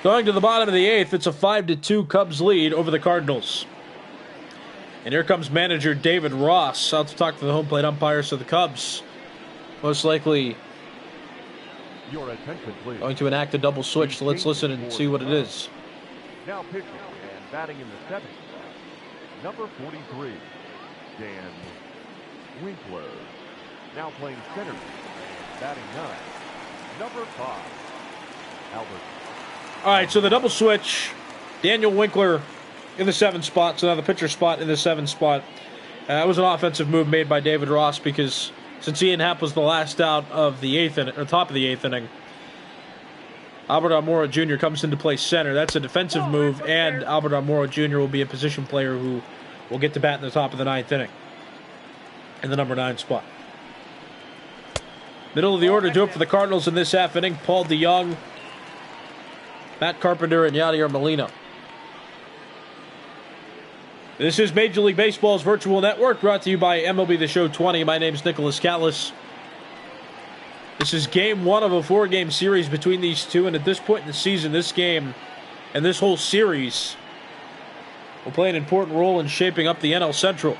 Going to the bottom of the 8th, it's a 5-2 Cubs lead over the Cardinals. And here comes manager David Ross out to talk to the home plate umpire. So the Cubs most likely Your attention, please. going to enact a double switch. So let's listen and see what it is. Now pitching and batting in the 7th. Number 43, Dan Winkler. Now playing center. Batting 9. Number 5, Albert. All right, so the double switch. Daniel Winkler in the 7th spot. So now the pitcher spot in the 7th spot. It was an offensive move made by David Ross because since Ian Happ was the last out of the 8th inning, or top of the 8th inning, Albert Almora Jr. comes into play center. That's a defensive move, and Albert Almora Jr. will be a position player who will get to bat in the top of the 9th inning in the number 9 spot. Middle of the order do it for the Cardinals in this half inning. Paul DeYoung, Matt Carpenter, and Yadier Molina. This is Major League Baseball's virtual network, brought to you by MLB The Show 20. My name is Nicholas Callis. This is game 1 of a 4-game series between these two, and at this point in the season, this game and this whole series will play an important role in shaping up the NL Central.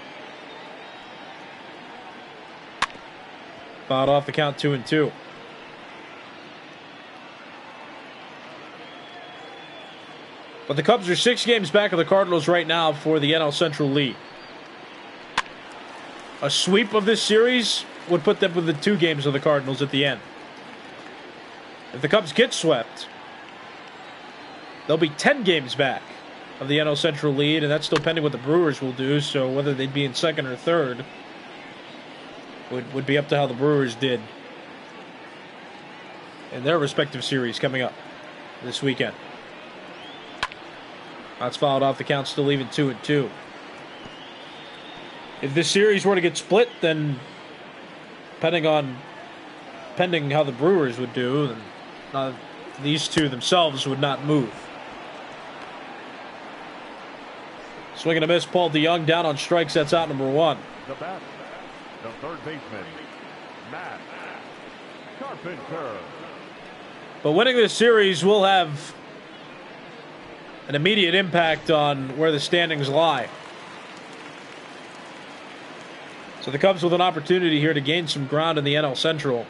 Fouled off the count 2-2. But the Cubs are 6 games back of the Cardinals right now for the NL Central lead. A sweep of this series would put them within 2 games of the Cardinals at the end. If the Cubs get swept, they'll be 10 games back of the NL Central lead, and that's still pending what the Brewers will do, so whether they'd be in second or third would be up to how the Brewers did in their respective series coming up this weekend. That's fouled off, the count still even 2-2. If this series were to get split, then pending how the Brewers would do, then these two themselves would not move. Swing and a miss, Paul DeYoung down on strikes. That's out number 1. The batter, the third baseman, Matt Carpenter. But winning this series will have an immediate impact on where the standings lie. So the Cubs with an opportunity here to gain some ground in the NL Central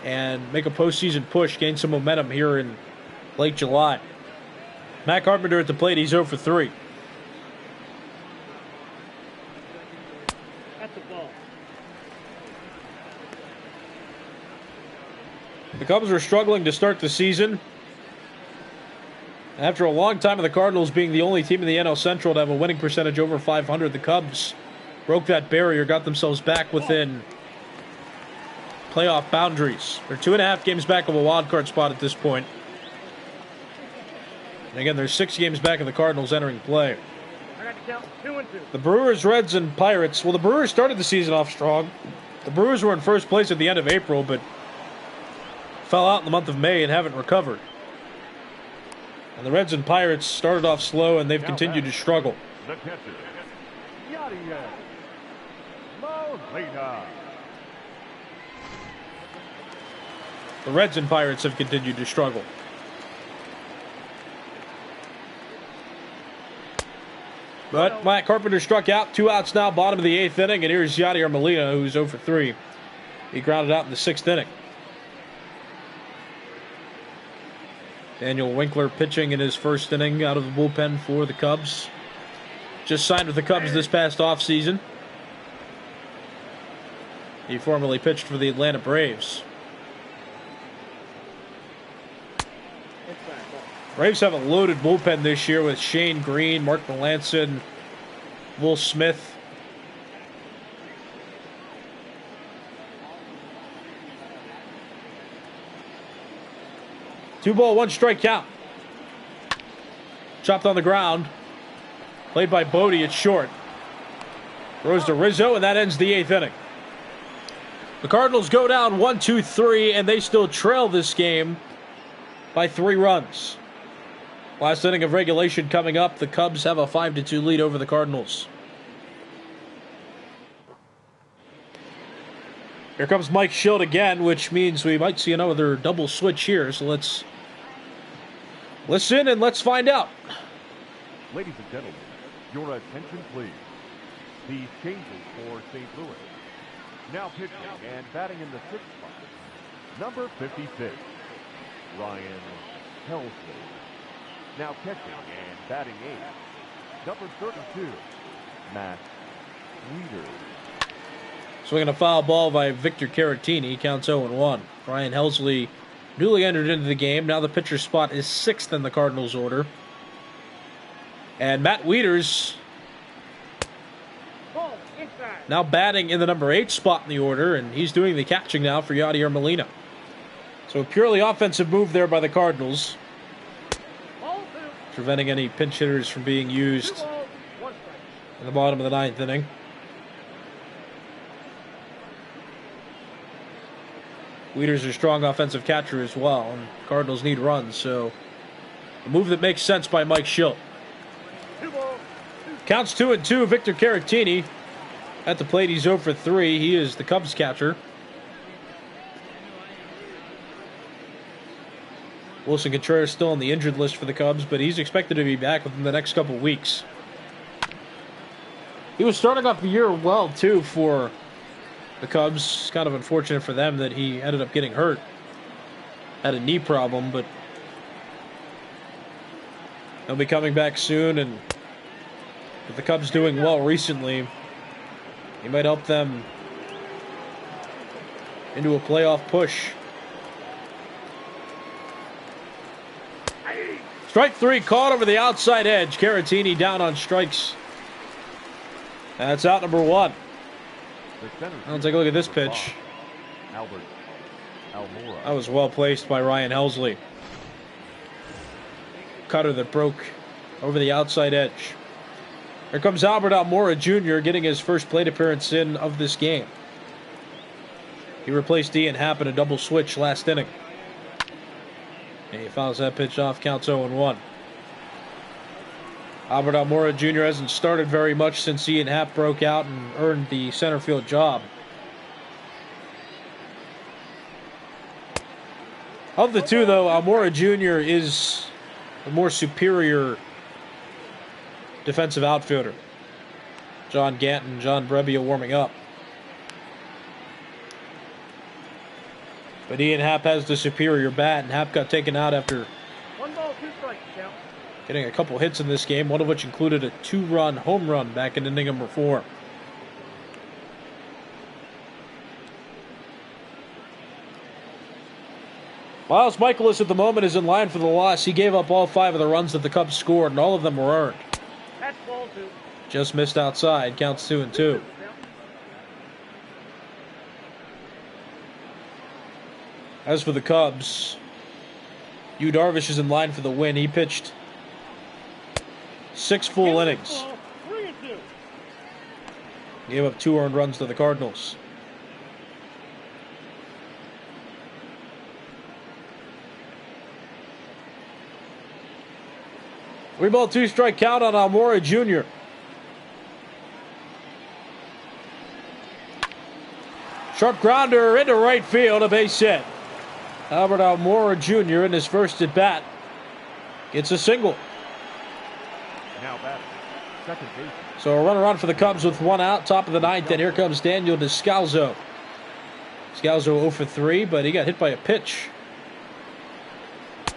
and make a postseason push, gain some momentum here in late July. Matt Carpenter at the plate, he's 0 for 3. That's a ball. The Cubs were struggling to start the season. After a long time of the Cardinals being the only team in the NL Central to have a winning percentage over 500, the Cubs broke that barrier, got themselves back within playoff boundaries. They're 2.5 games back of a wild card spot at this point. And again, there's 6 games back of the Cardinals entering play. I got to count 2-2. The Brewers, Reds, and Pirates. Well, the Brewers started the season off strong. The Brewers were in first place at the end of April, but fell out in the month of May and haven't recovered. And the Reds and Pirates started off slow, and they've continued to struggle. The catcher, Yadier Molina. The Reds and Pirates have continued to struggle. But Matt Carpenter struck out. 2 outs now, bottom of the 8th inning. And here's Yadier Molina, who's 0 for 3. He grounded out in the 6th inning. Daniel Winkler pitching in his first inning out of the bullpen for the Cubs. Just signed with the Cubs this past offseason. He formerly pitched for the Atlanta Braves. Braves have a loaded bullpen this year with Shane Green, Mark Melanson, Will Smith. Two ball, 1 strike count. Chopped on the ground. Played by Bodie at short. Throws to Rizzo, and that ends the 8th inning. The Cardinals go down 1-2-3, and they still trail this game by 3 runs. Last inning of regulation coming up. The Cubs have a 5-2 lead over the Cardinals. Here comes Mike Schilt again, which means we might see another double switch here. So let's listen and let's find out. Ladies and gentlemen, your attention please. The changes for St. Louis. Now pitching and batting in the 6th spot, number 56, Ryan Helsley. Now catching and batting 8th, number 32, Matt Wieters. Swinging a foul ball by Victor Caratini. Counts 0-1. Ryan Helsley newly entered into the game. Now the pitcher's spot is 6th in the Cardinals order. And Matt Wieters now batting in the number 8 spot in the order, and he's doing the catching now for Yadier Molina. So a purely offensive move there by the Cardinals, preventing any pinch hitters from being used in the bottom of the 9th inning. Wieters is a strong offensive catcher as well, and Cardinals need runs, so a move that makes sense by Mike Schilt. Counts 2-2. Victor Caratini at the plate. He's 0 for 3. He is the Cubs catcher. Wilson Contreras still on the injured list for the Cubs, but he's expected to be back within the next couple weeks. He was starting off the year well, too, for the Cubs. It's kind of unfortunate for them that he ended up getting hurt. Had a knee problem, but he'll be coming back soon, and with the Cubs doing well recently, he might help them into a playoff push. Strike 3 caught over the outside edge. Caratini down on strikes. That's out number 1. Let's take a look at this pitch. That was well placed by Ryan Helsley. Cutter that broke over the outside edge. Here comes Albert Almora Jr. getting his first plate appearance in of this game. He replaced Ian Happ in a double switch last inning. And he fouls that pitch off, counts 0-1. Albert Almora Jr. hasn't started very much since Ian Happ broke out and earned the center field job. Of the two, though, Almora Jr. is the more superior defensive outfielder. John Gant and John Brebbia warming up. But Ian Happ has the superior bat, and Happ got taken out after 1 ball, 2 strikes, count. getting a couple hits in this game, one of which included a 2-run home run back in inning number 4. Miles Michaelis at the moment is in line for the loss. He gave up all 5 of the runs that the Cubs scored, and all of them were earned. That's ball 2. Just missed outside, counts 2-2. As for the Cubs, Yu Darvish is in line for the win. He pitched 6 full innings. 3-2. Gave up 2 earned runs to the Cardinals. Three ball, 2 strike count on Almora Jr. Sharp grounder into right field, a base hit. Albert Almora Jr. in his first at bat gets a single. Now batting, second base. So a runner on for the Cubs with 1 out, top of the 9th, and here comes Daniel Descalso. Descalso 0 for 3, but he got hit by a pitch.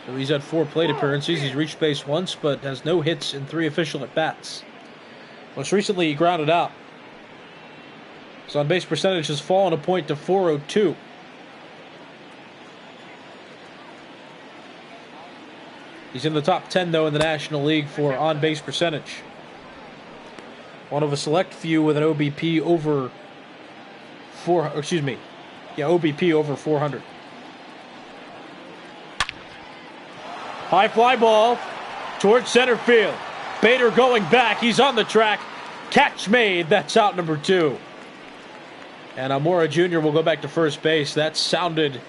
So he's had 4 plate appearances. He's reached base once, but has no hits in 3 official at-bats. Most recently, he grounded out. His on-base percentage has fallen a point to .402. He's in the top 10, though, in the National League for on-base percentage. One of a select few with an OBP over OBP over 400. High fly ball towards center field. Bader going back. He's on the track. Catch made. That's out number 2. And Almora Jr. will go back to first base. That sounded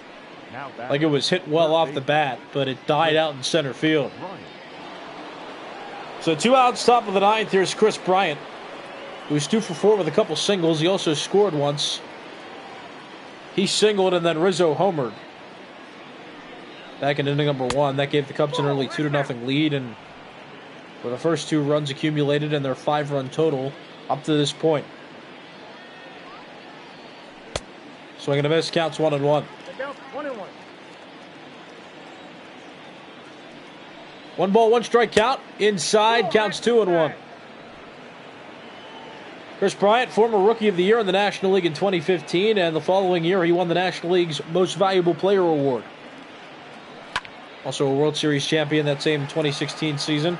like it was hit well off the bat, but it died out in center field. So 2 outs, top of the 9th. Here's Chris Bryant, who's 2 for 4 with a couple singles. He also scored once. He singled, and then Rizzo homered back in inning number 1. That gave the Cubs an early 2-0 lead, and for the first 2 runs accumulated and their 5-run total up to this point. Swing and a miss, counts 1-1. 1-1. 1 ball, 1 strike count. Inside, counts 2-1. Chris Bryant, former Rookie of the Year in the National League in 2015, and the following year he won the National League's Most Valuable Player Award. Also a World Series champion that same 2016 season.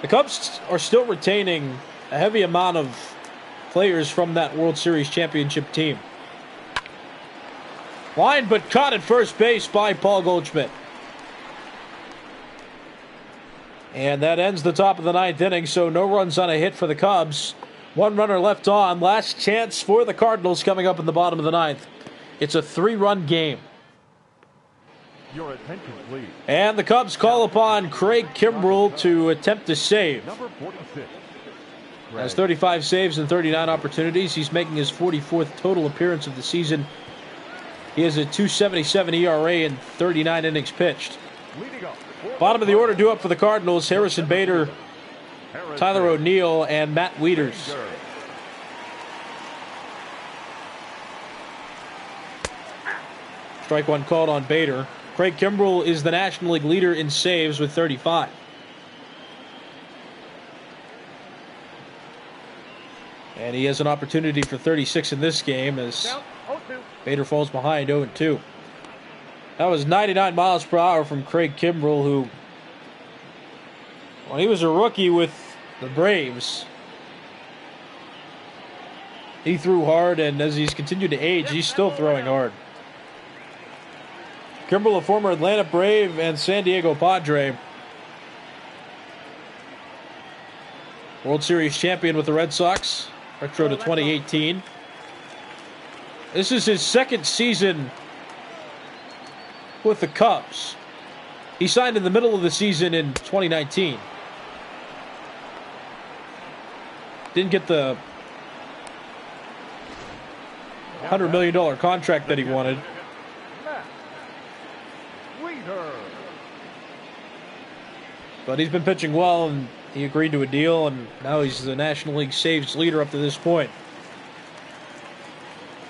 The Cubs are still retaining a heavy amount of players from that World Series championship team. Line but caught at first base by Paul Goldschmidt. And that ends the top of the 9th inning, so no runs on a hit for the Cubs. 1 runner left on. Last chance for the Cardinals coming up in the bottom of the 9th. It's a 3-run game. Your attention, please. And the Cubs call upon Craig Kimbrel to attempt to save. Number 46. Has 35 saves and 39 opportunities. He's making his 44th total appearance of the season. He has a .277 ERA and 39 innings pitched. Bottom of the order due up for the Cardinals: Harrison Bader, Tyler O'Neill, and Matt Wieters. Strike 1 called on Bader. Craig Kimbrel is the National League leader in saves with 35. And he has an opportunity for 36 in this game as Bader falls behind 0-2. That was 99 miles per hour from Craig Kimbrel, who, when he was a rookie with the Braves, he threw hard, and as he's continued to age, he's still throwing hard. Kimbrel, a former Atlanta Brave and San Diego Padre, World Series champion with the Red Sox, retro to 2018. This is his second season with the Cubs. He signed in the middle of the season in 2019. Didn't get the $100 million contract that he wanted. But he's been pitching well, and he agreed to a deal, and now he's the National League saves leader up to this point.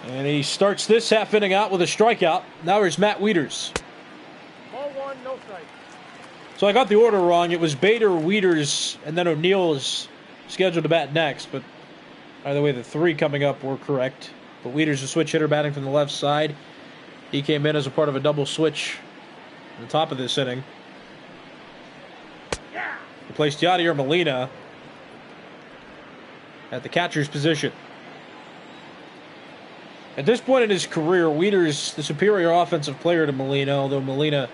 And he starts this half inning out with a strikeout. Now here's Matt Wieters. Ball one, no strike. So I got the order wrong. It was Bader, Wieters, and then O'Neill is scheduled to bat next. But either way, the three coming up were correct. But Wieters, a switch hitter, batting from the left side. He came in as a part of a double switch at the top of this inning. Replaced Yadier Molina at the catcher's position. At this point in his career, Wieters the superior offensive player to Molina, although Molina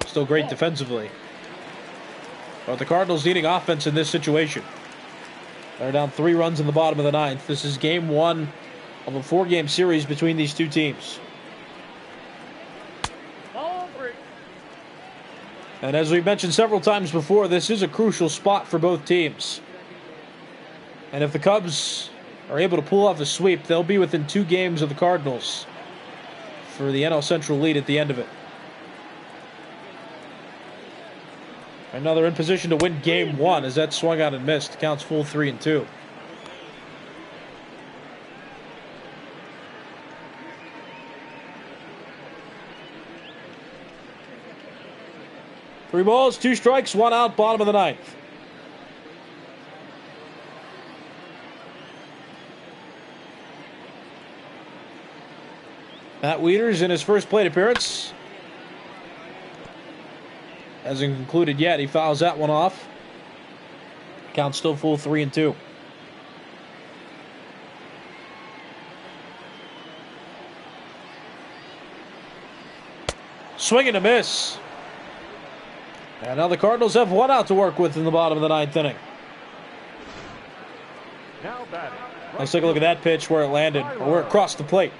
still great defensively. But the Cardinals needing offense in this situation. They're down 3 runs in the bottom of the 9th. This is game 1 of a 4-game series between these two teams. And as we've mentioned several times before, this is a crucial spot for both teams. And if the Cubs are able to pull off a sweep, they'll be within 2 games of the Cardinals for the NL Central lead at the end of it. And now they're in position to win game 1 as that swung out and missed. Counts full 3-2. Three balls, 2 strikes, 1 out, bottom of the 9th. Matt Wieters in his first plate appearance. Hasn't concluded yet. He fouls that one off. Count still full 3-2. Swing and a miss. And now the Cardinals have 1 out to work with in the bottom of the 9th inning. Now batting. Let's take a look at that pitch, where it landed, or where it crossed the plate.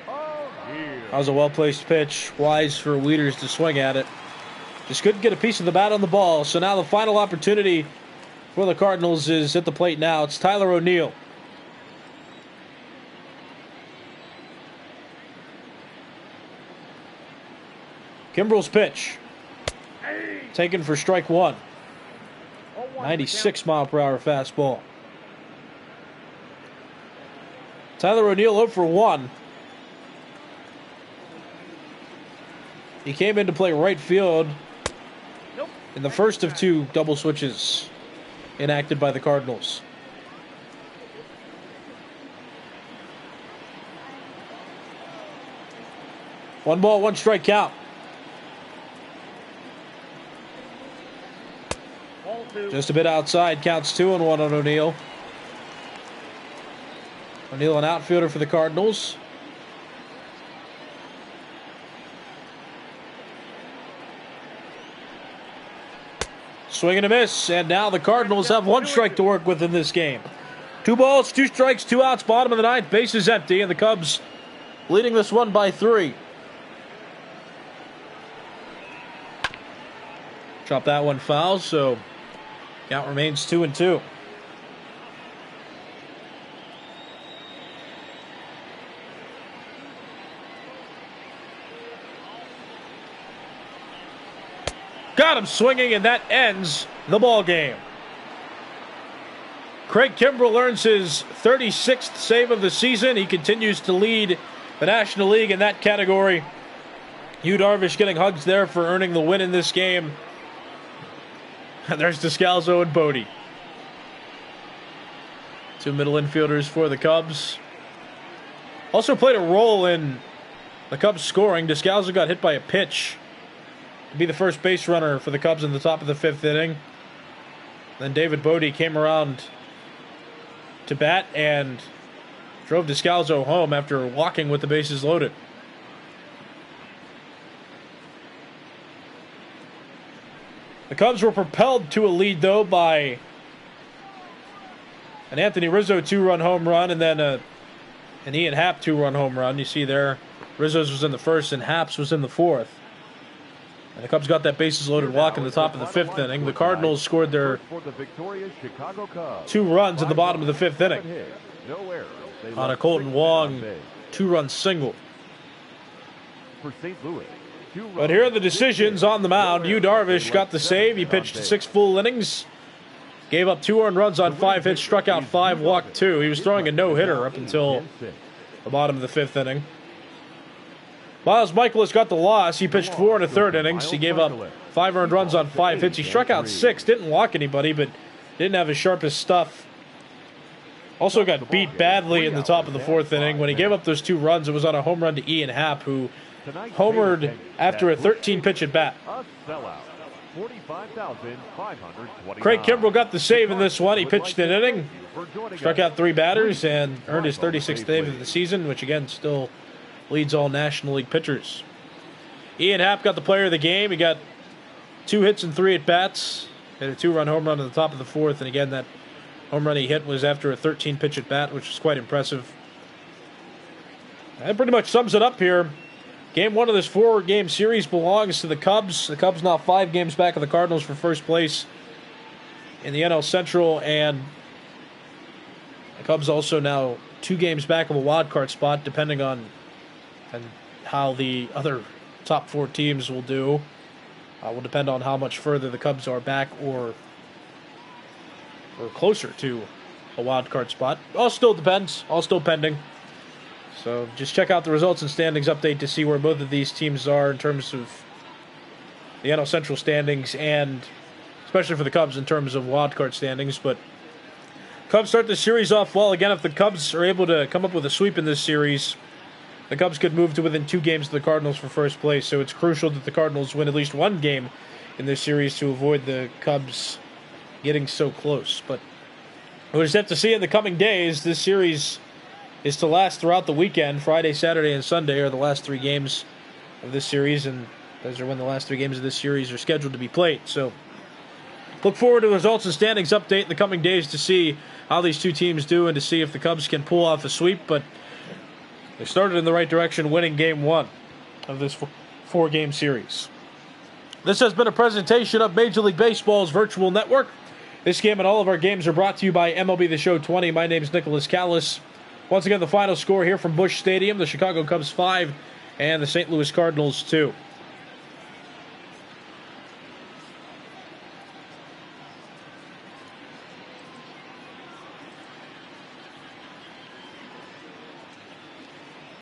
That was a well-placed pitch. Wise for Wieters to swing at it. Just couldn't get a piece of the bat on the ball. So now the final opportunity for the Cardinals is at the plate now. It's Tyler O'Neill. Kimbrel's pitch. Taken for strike 1. 96 mile per hour fastball. Tyler O'Neill 0 for 1. He came in to play right field in the first of 2 double switches enacted by the Cardinals. One ball, 1 strike count. Just a bit outside, counts 2-1 on O'Neill. O'Neill, an outfielder for the Cardinals. Swing and a miss, and now the Cardinals have 1 strike to work with in this game. 2 balls, 2 strikes, 2 outs, bottom of the 9th, bases empty, and the Cubs leading this one by 3. Drop that one foul, so count remains 2-2. Got him swinging, and that ends the ball game. Craig Kimbrel earns his 36th save of the season. He continues to lead the National League in that category. Yu Darvish getting hugs there for earning the win in this game. And there's Descalso and Bodie. 2 middle infielders for the Cubs. Also played a role in the Cubs scoring. Descalso got hit by a pitch to be the first base runner for the Cubs in the top of the 5th inning. Then David Bodie came around to bat and drove Descalso home after walking with the bases loaded. The Cubs were propelled to a lead, though, by an Anthony Rizzo 2-run home run and then an Ian Happ 2-run home run. You see there, Rizzo's was in the 1st and Happ's was in the 4th. And the Cubs got that bases loaded walk in the top of the 5th inning. The Cardinals scored their 2 runs at the bottom of the 5th inning on a Kolten Wong 2-run single. But here are the decisions on the mound. Darvish got the save. He pitched 6 full innings. Gave up 2 earned runs on 5 hits, struck out 5, walked 2. He was throwing a no-hitter up until the bottom of the 5th inning. Miles Michaelis got the loss. He pitched 4 1/3 innings. He gave up 5 earned runs on 5 hits. He struck out 6, didn't walk anybody, but didn't have his sharpest stuff. Also got beat badly in the top of the 4th inning. When he gave up those 2 runs, it was on a home run to Ian Happ, who homered after a 13-pitch at bat. Craig Kimbrel got the save in this one. He pitched an inning, struck out 3 batters, and earned his 36th save of the season, which again still leads all National League pitchers. Ian Happ got the player of the game. He got 2 hits and 3 at-bats. Hit a 2-run home run at the top of the 4th, and again that home run he hit was after a 13-pitch at bat, which is quite impressive. That pretty much sums it up here. Game 1 of this 4-game series belongs to the Cubs. The Cubs now 5 games back of the Cardinals for first place in the NL Central, and the Cubs also now 2 games back of a wild card spot, depending on how the other top 4 teams will do. Will depend on how much further the Cubs are back or closer to a wild card spot. All still depends. All still pending. So just check out the results and standings update to see where both of these teams are in terms of the NL Central standings, and especially for the Cubs in terms of wild card standings. But Cubs start the series off well. Again, if the Cubs are able to come up with a sweep in this series, the Cubs could move to within 2 games of the Cardinals for first place. So it's crucial that the Cardinals win at least 1 game in this series to avoid the Cubs getting so close. But we'll just have to see in the coming days. This series is to last throughout the weekend. Friday, Saturday, and Sunday are the last 3 games of this series, and those are when the last 3 games of this series are scheduled to be played. So look forward to the results and standings update in the coming days to see how these 2 teams do and to see if the Cubs can pull off a sweep. But they started in the right direction, winning Game 1 of this 4-game series. This has been a presentation of Major League Baseball's Virtual Network. This game and all of our games are brought to you by MLB The Show 20. My name is Nicholas Callis. Once again, the final score here from Busch Stadium, the Chicago Cubs 5 and the St. Louis Cardinals 2.